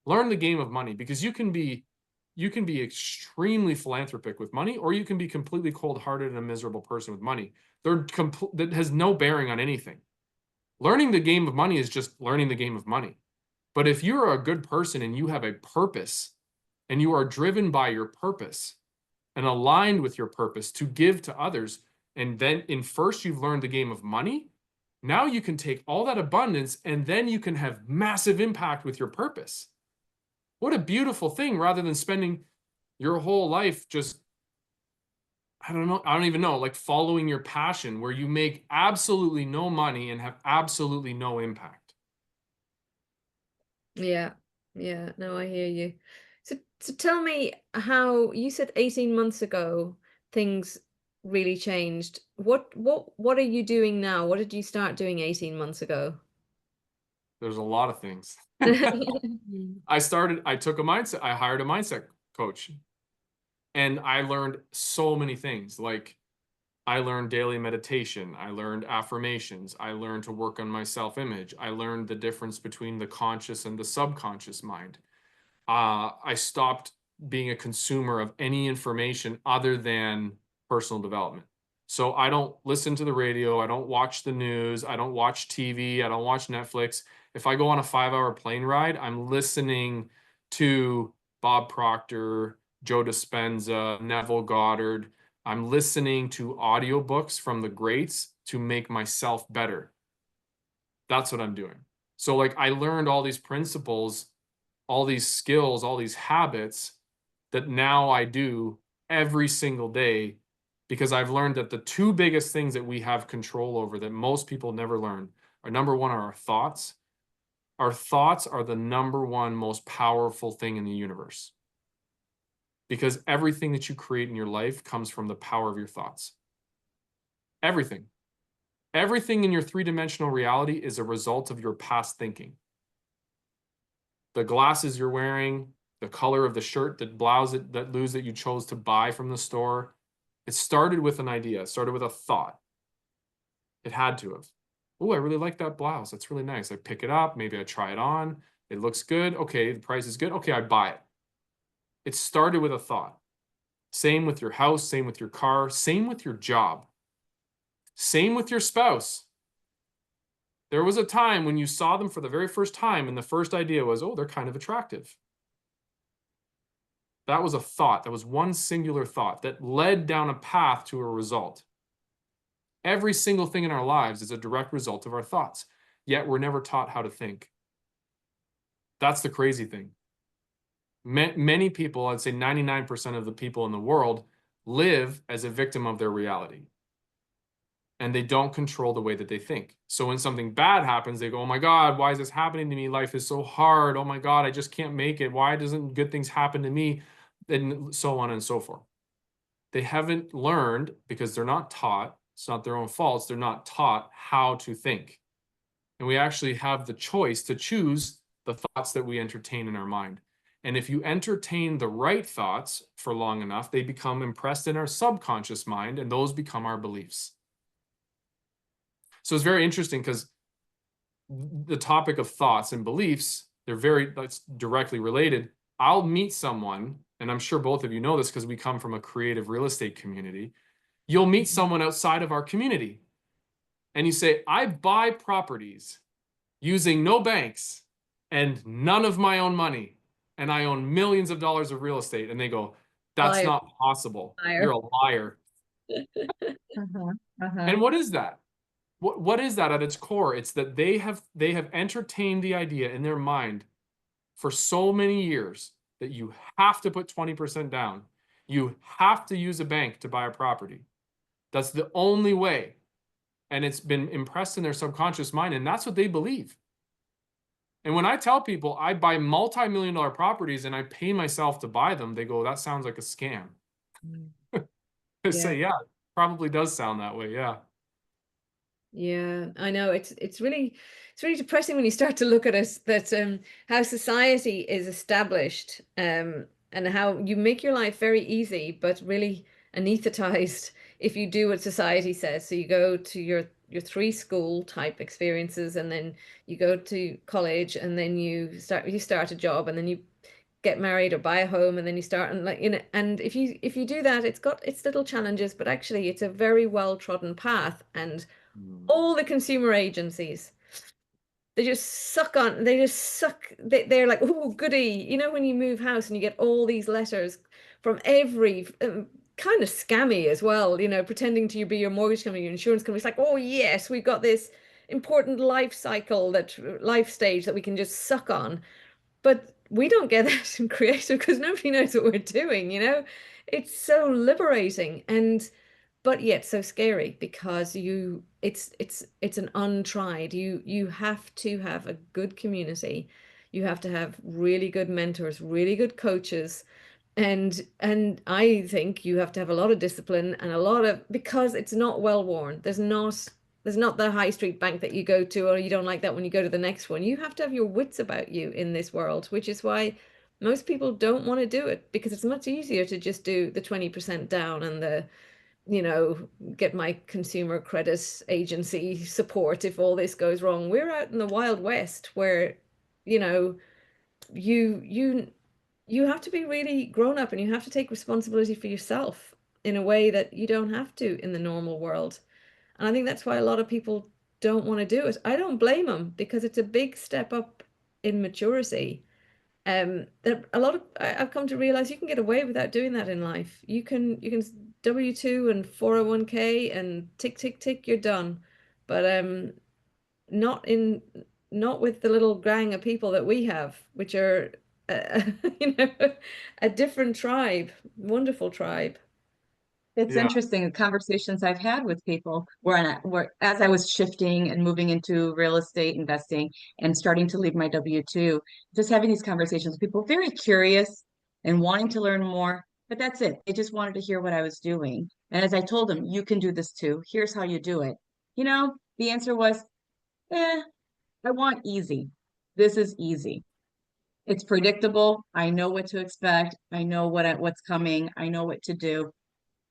Learn the game of money, because you can be extremely philanthropic with money, or you can be completely cold-hearted and a miserable person with money. That has no bearing on anything. Learning the game of money is just learning the game of money. But if you're a good person and you have a purpose and you are driven by your purpose and aligned with your purpose to give to others, and then in first you've learned the game of money, now you can take all that abundance and then you can have massive impact with your purpose. What a beautiful thing, rather than spending your whole life just, I don't even know, like following your passion where you make absolutely no money and have absolutely no impact. Yeah. Yeah. No, I hear you. So tell me, how you said 18 months ago things really changed. What are you doing now? What did you start doing 18 months ago? There's a lot of things. I hired a mindset coach, and I learned so many things. Like, I learned daily meditation. I learned affirmations. I learned to work on my self-image. I learned the difference between the conscious and the subconscious mind. I stopped being a consumer of any information other than personal development. So I don't listen to the radio. I don't watch the news. I don't watch TV. I don't watch Netflix. If I go on a 5-hour plane ride, I'm listening to Bob Proctor, Joe Dispenza, Neville Goddard. I'm listening to audiobooks from the greats to make myself better. That's what I'm doing. So like, I learned all these principles, all these skills, all these habits that now I do every single day, because I've learned that the two biggest things that we have control over that most people never learn are, number one, are our thoughts. Our thoughts are the number one most powerful thing in the universe, because everything that you create in your life comes from the power of your thoughts. Everything. Everything in your three-dimensional reality is a result of your past thinking. The glasses you're wearing, the color of the shirt, that blouse, that luge that you chose to buy from the store, it started with an idea. It started with a thought. It had to have. Oh, I really like that blouse. That's really nice. I pick it up. Maybe I try it on. It looks good. Okay, the price is good. Okay, I buy it. It started with a thought. Same with your house, same with your car, same with your job, same with your spouse. There was a time when you saw them for the very first time and the first idea was, oh, they're kind of attractive. That was a thought. That was one singular thought that led down a path to a result. Every single thing in our lives is a direct result of our thoughts, yet we're never taught how to think. That's the crazy thing. Many people, I'd say 99% of the people in the world, live as a victim of their reality. And they don't control the way that they think. So when something bad happens, they go, oh my God, why is this happening to me? Life is so hard. Oh my God, I just can't make it. Why doesn't good things happen to me? And so on and so forth. They haven't learned, because they're not taught. It's not their own faults. They're not taught how to think. And we actually have the choice to choose the thoughts that we entertain in our mind. And if you entertain the right thoughts for long enough, they become impressed in our subconscious mind, and those become our beliefs. So it's very interesting, because the topic of thoughts and beliefs, that's directly related. I'll meet someone, and I'm sure both of you know this because we come from a creative real estate community. You'll meet someone outside of our community and you say, I buy properties using no banks and none of my own money, and I own millions of dollars of real estate. And they go, that's Liar. not possible. Liar. You're a liar. Uh-huh. Uh-huh. And what is that? What is that at its core? It's that they have entertained the idea in their mind for so many years that you have to put 20% down. You have to use a bank to buy a property. That's the only way. And it's been impressed in their subconscious mind, and that's what they believe. And when I tell people I buy multi-million-dollar properties and I pay myself to buy them, they go, that sounds like a scam. I say, yeah, it probably does sound that way. Yeah. Yeah, I know it's really depressing when you start to look at us that how society is established and how you make your life very easy but really anesthetized if you do what society says. So you go to your three school type experiences and then you go to college and then you start a job and then you get married or buy a home and then you start and like, you know, and if you do that, it's got its little challenges, but actually it's a very well trodden path. And all the consumer agencies, they just suck, they're like, oh goody, you know, when you move house and you get all these letters from every kind of scammy as well, you know, pretending to be your mortgage company, your insurance company. It's like, oh yes, we've got this important life stage that we can just suck on. But we don't get that in creative because nobody knows what we're doing, you know? It's so liberating and but yet so scary because it's an untried. You have to have a good community. You have to have really good mentors, really good coaches, and I think you have to have a lot of discipline and a lot of because it's not well worn. There's not the high street bank that you go to, or you don't like that when you go to the next one. You have to have your wits about you in this world, which is why most people don't want to do it because it's much easier to just do the 20% down and the, you know, get my consumer credit agency support if all this goes wrong. We're out in the Wild West where, you know, you you have to be really grown up and you have to take responsibility for yourself in a way that you don't have to in the normal world. And I think that's why a lot of people don't want to do it. I don't blame them because it's a big step up in maturity. That a lot of I've come to realize you can get away without doing that in life. You can W2 and 401k and tick tick tick, you're done. But not in not with the little gang of people that we have, which are you know, a different tribe, wonderful tribe. It's Yeah. interesting the conversations I've had with people where as I was shifting and moving into real estate investing and starting to leave my W-2, just having these conversations with people very curious and wanting to learn more. But that's it. They just wanted to hear what I was doing. And as I told them, you can do this too. Here's how you do it. You know, the answer was, I want easy. This is easy. It's predictable. I know what to expect. I know what's coming. I know what to do.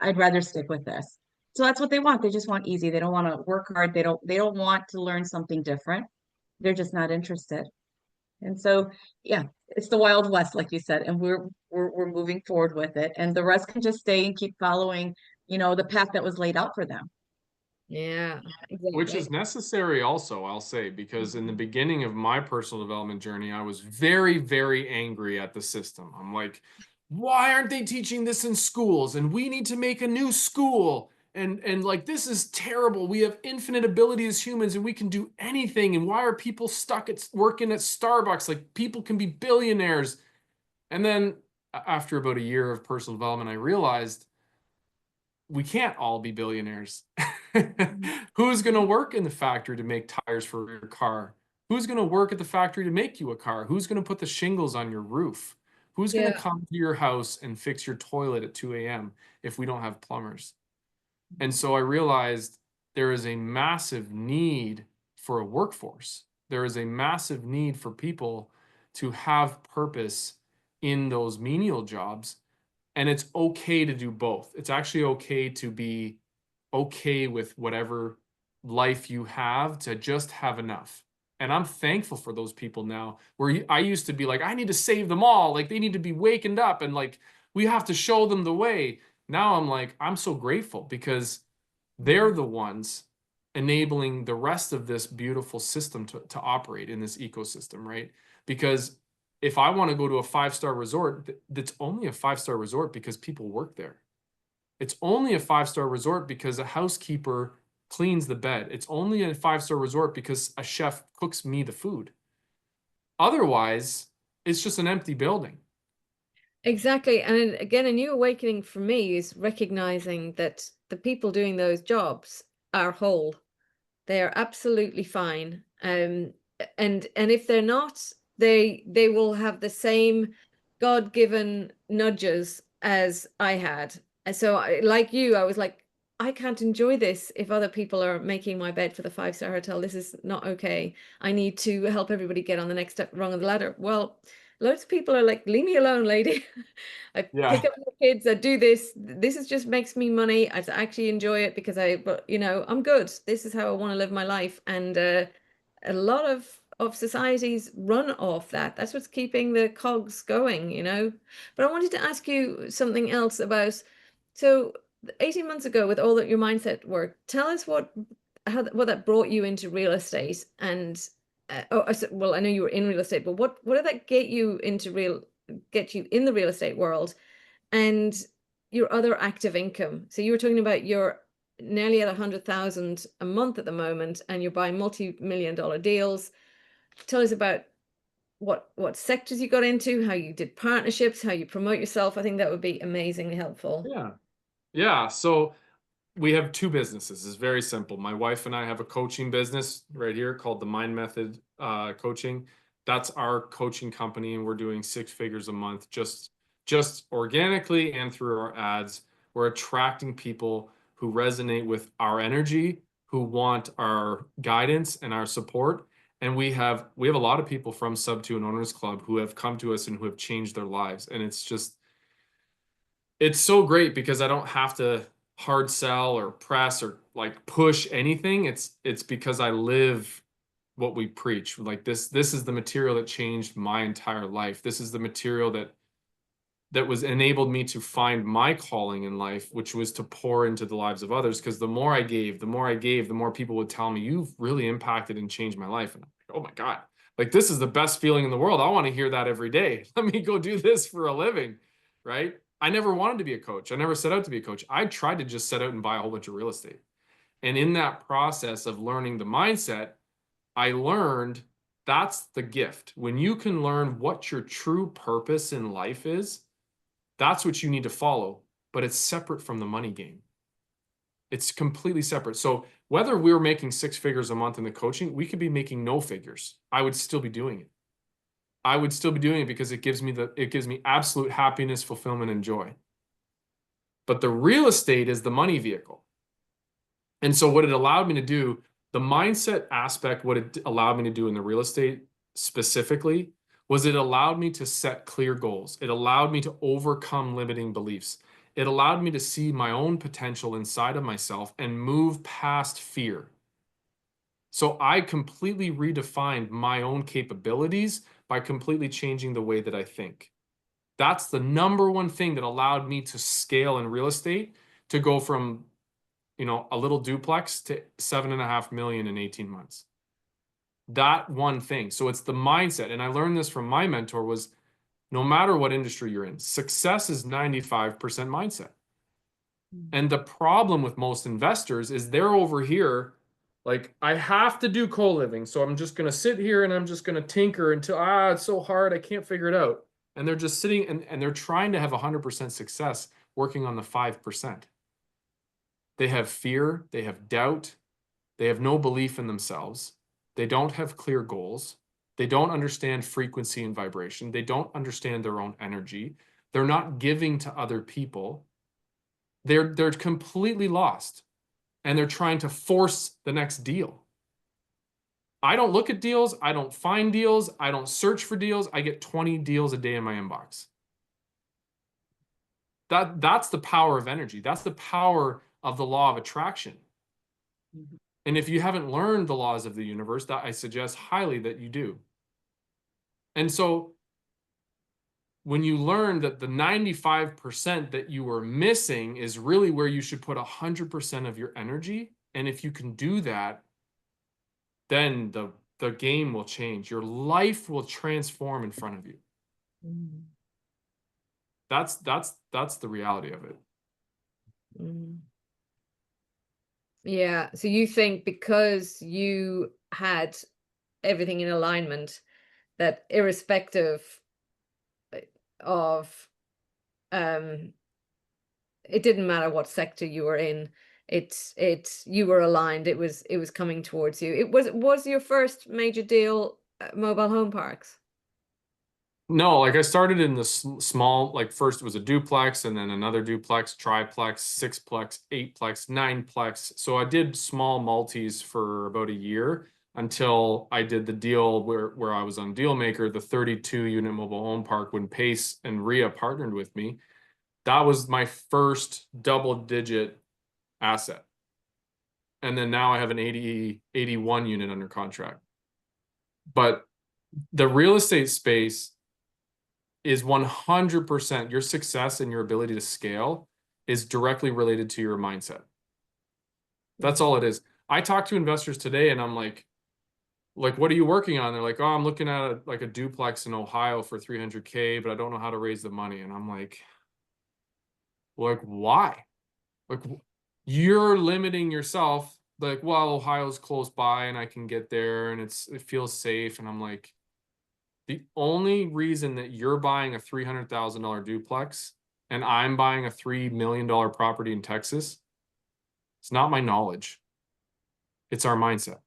I'd rather stick with this. So that's what they want. They just want easy. They don't want to work hard. They don't want to learn something different. They're just not interested. And so, yeah, it's the Wild West, like you said, and we're moving forward with it. And the rest can just stay and keep following, the path that was laid out for them. Yeah, Which exactly. is necessary also, I'll say, because in the beginning of my personal development journey, I was very, very angry at the system. I'm like, why aren't they teaching this in schools? And we need to make a new school. And like this is terrible. We have infinite ability as humans and we can do anything. And why are people stuck at working at Starbucks? Like people can be billionaires. And then after about a year of personal development, I realized we can't all be billionaires. Who's going to work in the factory to make tires for your car? Who's going to work at the factory to make you a car? Who's going to put the shingles on your roof? Who's going to Yeah, come to your house and fix your toilet at 2 a.m. if we don't have plumbers? And so I realized there is a massive need for a workforce. There is a massive need for people to have purpose in those menial jobs, and it's okay to do both. It's actually okay to be okay with whatever life you have, to just have enough. And I'm thankful for those people now where I used to be like, I need to save them all. Like they need to be wakened up and like we have to show them the way. Now I'm like, I'm so grateful because they're the ones enabling the rest of this beautiful system to operate in this ecosystem, right? Because if I want to go to a 5-star resort, that's only a 5-star resort because people work there. It's only a 5-star resort because a housekeeper cleans the bed. It's only a 5-star resort because a chef cooks me the food. Otherwise, it's just an empty building. Exactly. And again, a new awakening for me is recognizing that the people doing those jobs are whole. They are absolutely fine. And if they're not, they will have the same God-given nudges as I had. And so like you, I was like, I can't enjoy this if other people are making my bed for the 5-star hotel. This is not okay. I need to help everybody get on the next rung of the ladder. Well, loads of people are like, leave me alone, lady. I Yeah. pick up the kids, I do this. This is just makes me money. I actually enjoy it because but I'm good. This is how I want to live my life. And a lot of societies run off that. That's what's keeping the cogs going. But I wanted to ask you something else about, so 18 months ago with all that your mindset work, tell us what that brought you into real estate. And well, I know you were in real estate, but what did that get you in the real estate world, and your other active income? So you were talking about you're nearly at 100,000 a month at the moment, and you're buying multi-million-dollar deals. Tell us about what sectors you got into, how you did partnerships, how you promote yourself. I think that would be amazingly helpful. Yeah. Yeah. So we have two businesses. It's very simple. My wife and I have a coaching business right here called the Mind Method Coaching. That's our coaching company, and we're doing 6 figures a month just organically and through our ads. We're attracting people who resonate with our energy, who want our guidance and our support. And we have a lot of people from Sub 2 and Owners Club who have come to us and who have changed their lives. And it's so great because I don't have to hard sell or press or like push anything. It's because I live what we preach. Like this is the material that changed my entire life. This is the material that was enabled me to find my calling in life, which was to pour into the lives of others. Because the more I gave, the more people would tell me, you've really impacted and changed my life. And I'm like, oh my God, like this is the best feeling in the world. I want to hear that every day. Let me go do this for a living, right? I never wanted to be a coach. I never set out to be a coach. I tried to just set out and buy a whole bunch of real estate. And in that process of learning the mindset, I learned that's the gift. When you can learn what your true purpose in life is, that's what you need to follow, but it's separate from the money game. It's completely separate. So whether we were making 6 figures a month in the coaching, we could be making no figures. I would still be doing it. I would still be doing it because it gives me absolute happiness, fulfillment, and joy. But the real estate is the money vehicle. And so what it allowed me to do, the mindset aspect, what it allowed me to do in the real estate specifically, was it allowed me to set clear goals. It allowed me to overcome limiting beliefs. It allowed me to see my own potential inside of myself and move past fear. So I completely redefined my own capabilities by completely changing the way that I think. That's the number one thing that allowed me to scale in real estate, to go from a little duplex to 7.5 million in 18 months. That one thing. So it's the mindset. And I learned this from my mentor, was no matter what industry you're in, success is 95% mindset. And the problem with most investors is they're over here like, I have to do co-living, so I'm just going to sit here and I'm just going to tinker until it's so hard I can't figure it out. And they're just sitting and they're trying to have 100% success working on the 5%. They have fear, they have doubt, they have no belief in themselves. They don't have clear goals. They don't understand frequency and vibration. They don't understand their own energy. They're not giving to other people. They're completely lost, and they're trying to force the next deal. I don't look at deals. I don't find deals. I don't search for deals. I get 20 deals a day in my inbox. That's the power of energy. That's the power of the law of attraction. Mhm. And if you haven't learned the laws of the universe, that I suggest highly that you do. And so when you learn that the 95% that you were missing is really where you should put 100% of your energy, and if you can do that, then the game will change. Your life will transform in front of you. Mm. That's the reality of it. Mm. Yeah. So you think because you had everything in alignment, that irrespective of um it didn't matter what sector you were in, it's you were aligned, it was coming towards you. It was your first major deal, mobile home parks? No, like I started in the small, like first it was a duplex and then another duplex, triplex, sixplex, eightplex, nineplex. So I did small multis for about a year until I did the deal where I was on Dealmaker, the 32 unit mobile home park when Pace and Rhea partnered with me. That was my first double digit asset. And then now I have an 81 unit under contract. But the real estate space is 100% your success and your ability to scale is directly related to your mindset. That's all it is. I talk to investors today and I'm like, what are you working on? They're like, oh, I'm looking at like a duplex in Ohio for 300K, but I don't know how to raise the money. And I'm like, why? Like, you're limiting yourself. Like, well, Ohio's close by and I can get there and it feels safe. And I'm like, the only reason that you're buying a $300,000 duplex and I'm buying a $3 million property in Texas, it's not my knowledge. It's our mindset.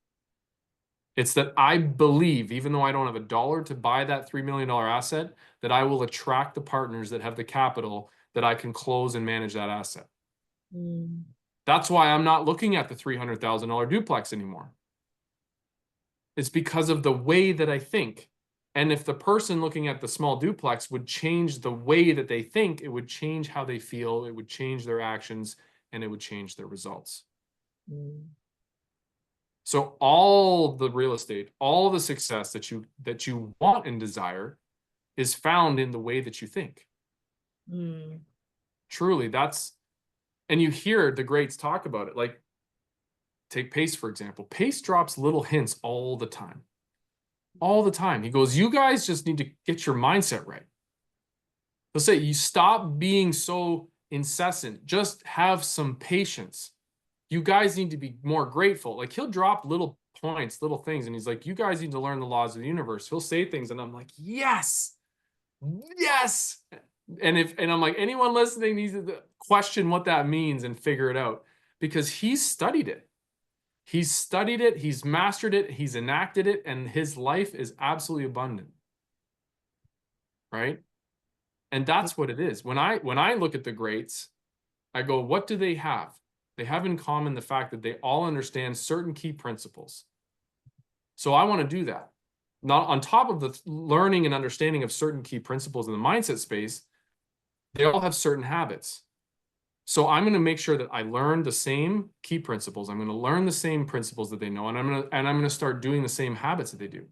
It's that I believe, even though I don't have a dollar to buy that $3 million asset, that I will attract the partners that have the capital that I can close and manage that asset. Mm. That's why I'm not looking at the $300,000 duplex anymore. It's because of the way that I think. And if the person looking at the small duplex would change the way that they think, it would change how they feel, it would change their actions, and it would change their results. Mm. So all the real estate, all the success that you want and desire is found in the way that you think. Mm. Truly, and you hear the greats talk about it. Like, take Pace, for example. Pace drops little hints all the time. All the time. He goes, you guys just need to get your mindset right. He'll say, you stop being so incessant. Just have some patience. You guys need to be more grateful. Like, he'll drop little points, little things, and he's like, you guys need to learn the laws of the universe. He'll say things, and I'm like, yes, yes. And I'm like, anyone listening needs to question what that means and figure it out, because he's studied it. He's studied it, he's mastered it, he's enacted it, and his life is absolutely abundant. Right? And that's what it is. When I look at the greats, I go, what do they have? They have in common the fact that they all understand certain key principles. So I want to do that. Not on top of the learning and understanding of certain key principles in the mindset space, they all have certain habits. So I'm going to make sure that I learn the same key principles. I'm going to learn the same principles that they know, and I'm going to start doing the same habits that they do.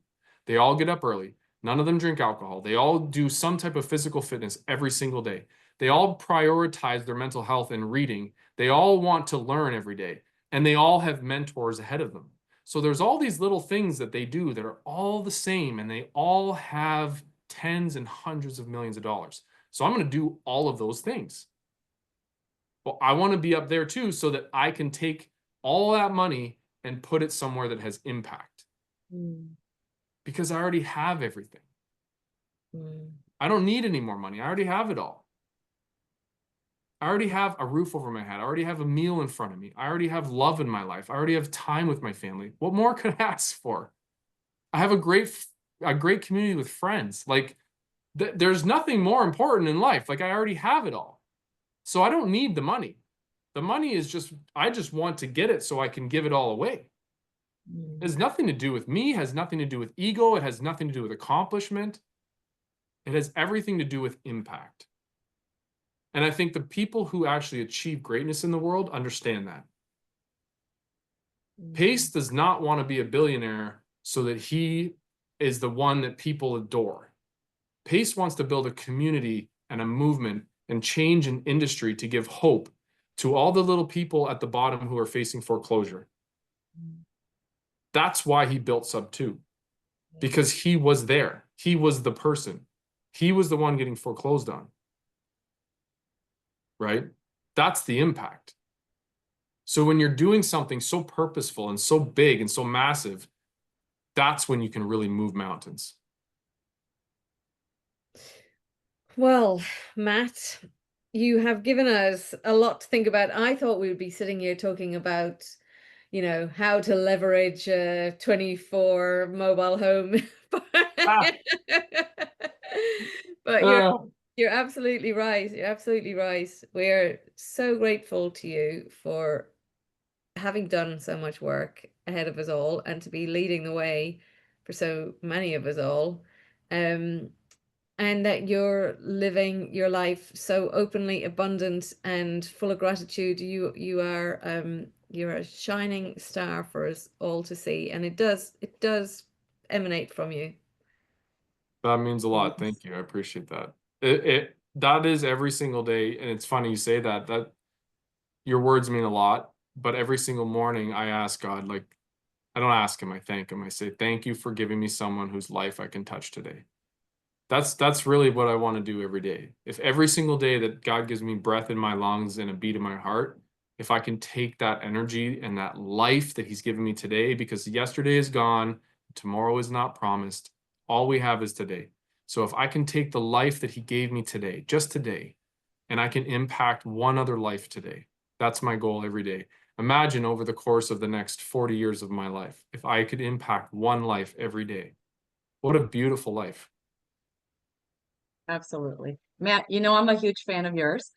They all get up early. None of them drink alcohol. They all do some type of physical fitness every single day. They all prioritize their mental health and reading. They all want to learn every day, and they all have mentors ahead of them. So there's all these little things that they do that are all the same, and they all have tens and hundreds of millions of dollars. So I'm going to do all of those things. Well, I want to be up there too, so that I can take all that money and put it somewhere that has impact. Mm. Because I already have everything. Mm. I don't need any more money. I already have it all. I already have a roof over my head. I already have a meal in front of me. I already have love in my life. I already have time with my family. What more could I ask for? I have a great community with friends. Like, there's nothing more important in life. Like, I already have it all. So I don't need the money. The money is just, I just want to get it so I can give it all away. It has nothing to do with me, has nothing to do with ego, it has nothing to do with accomplishment. It has everything to do with impact. And I think the people who actually achieve greatness in the world understand that. Pace does not want to be a billionaire so that he is the one that people adore. Pace wants to build a community and a movement and change an industry to give hope to all the little people at the bottom who are facing foreclosure. That's why he built Sub 2, because he was there. He was the person. He was the one getting foreclosed on. Right? That's the impact. So when you're doing something so purposeful and so big and so massive, that's when you can really move mountains. Well, Matt, you have given us a lot to think about. I thought we would be sitting here talking about, you know, how to leverage a 24 mobile home. Ah, But uh, you're absolutely right. You're absolutely right. We're so grateful to you for having done so much work ahead of us all and to be leading the way for so many of us all. Um, and that you're living your life so openly abundant and full of gratitude. You're a shining star for us all to see, and it does emanate from you. that means a lot. Thank you. I appreciate that. That is every single day, and it's funny you say that. That your words mean a lot, but every single morning I ask God, like, I don't ask him, I thank him. I say, thank you for giving me someone whose life I can touch today. That's really what I want to do every day. If every single day that God gives me breath in my lungs and a beat in my heart, if I can take that energy and that life that he's given me today, because yesterday is gone, tomorrow is not promised, all we have is today. So if I can take the life that he gave me today, just today, and I can impact one other life today, that's my goal every day. Imagine over the course of the next 40 years of my life, if I could impact one life every day. What a beautiful life. Absolutely. Matt, you know, I'm a huge fan of yours,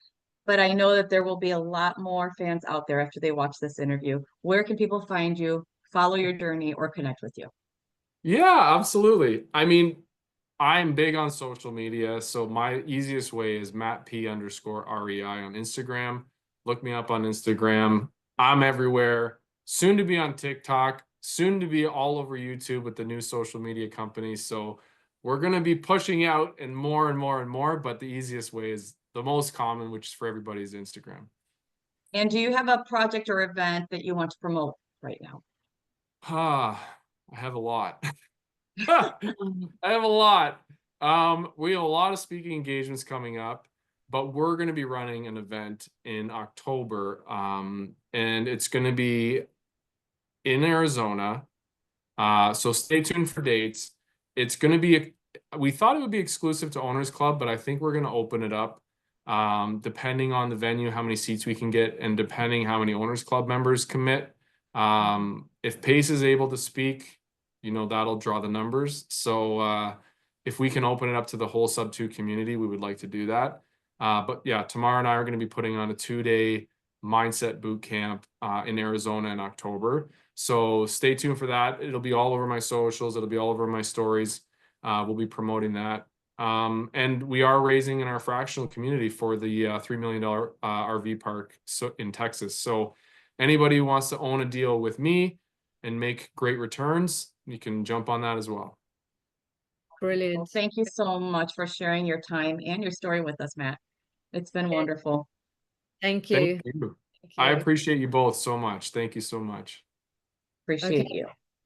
but I know that there will be a lot more fans out there after they watch this interview. Where can people find you, follow your journey, or connect with you? Yeah, absolutely. I mean, I'm big on social media, so my easiest way is Matt P underscore REI on Instagram. Look me up on Instagram. I'm everywhere. Soon to be on TikTok, soon to be all over YouTube with the new social media companies. So we're going to be pushing out and more and more and more, but the easiest way is the most common, which is for everybody's Instagram. And do you have a project or event that you want to promote right now? I have a lot. I have a lot. We have a lot of speaking engagements coming up, but we're going to be running an event in October, and it's going to be in Arizona. So stay tuned for dates. It's going to be, we thought it would be exclusive to Owners Club, but I think we're going to open it up, depending on the venue, how many seats we can get, and depending how many Owners Club members commit. If Pace is able to speak, you know, that'll draw the numbers. So if we can open it up to the whole sub two community, we would like to do that. But yeah, Tamara and I are going to be putting on a 2-day mindset boot camp in Arizona in October. So stay tuned for that. It'll be all over my socials. It'll be all over my stories. We'll be promoting that. And we are raising in our fractional community for the $3 million RV park in Texas. So anybody who wants to own a deal with me and make great returns, you can jump on that as well. Well, Brilliant. thank you so much for sharing your time and your story with us, Matt. It's been wonderful. Thank Thank you. you. Thank I you. appreciate you both so much. Thank you so much. Appreciate Okay. you.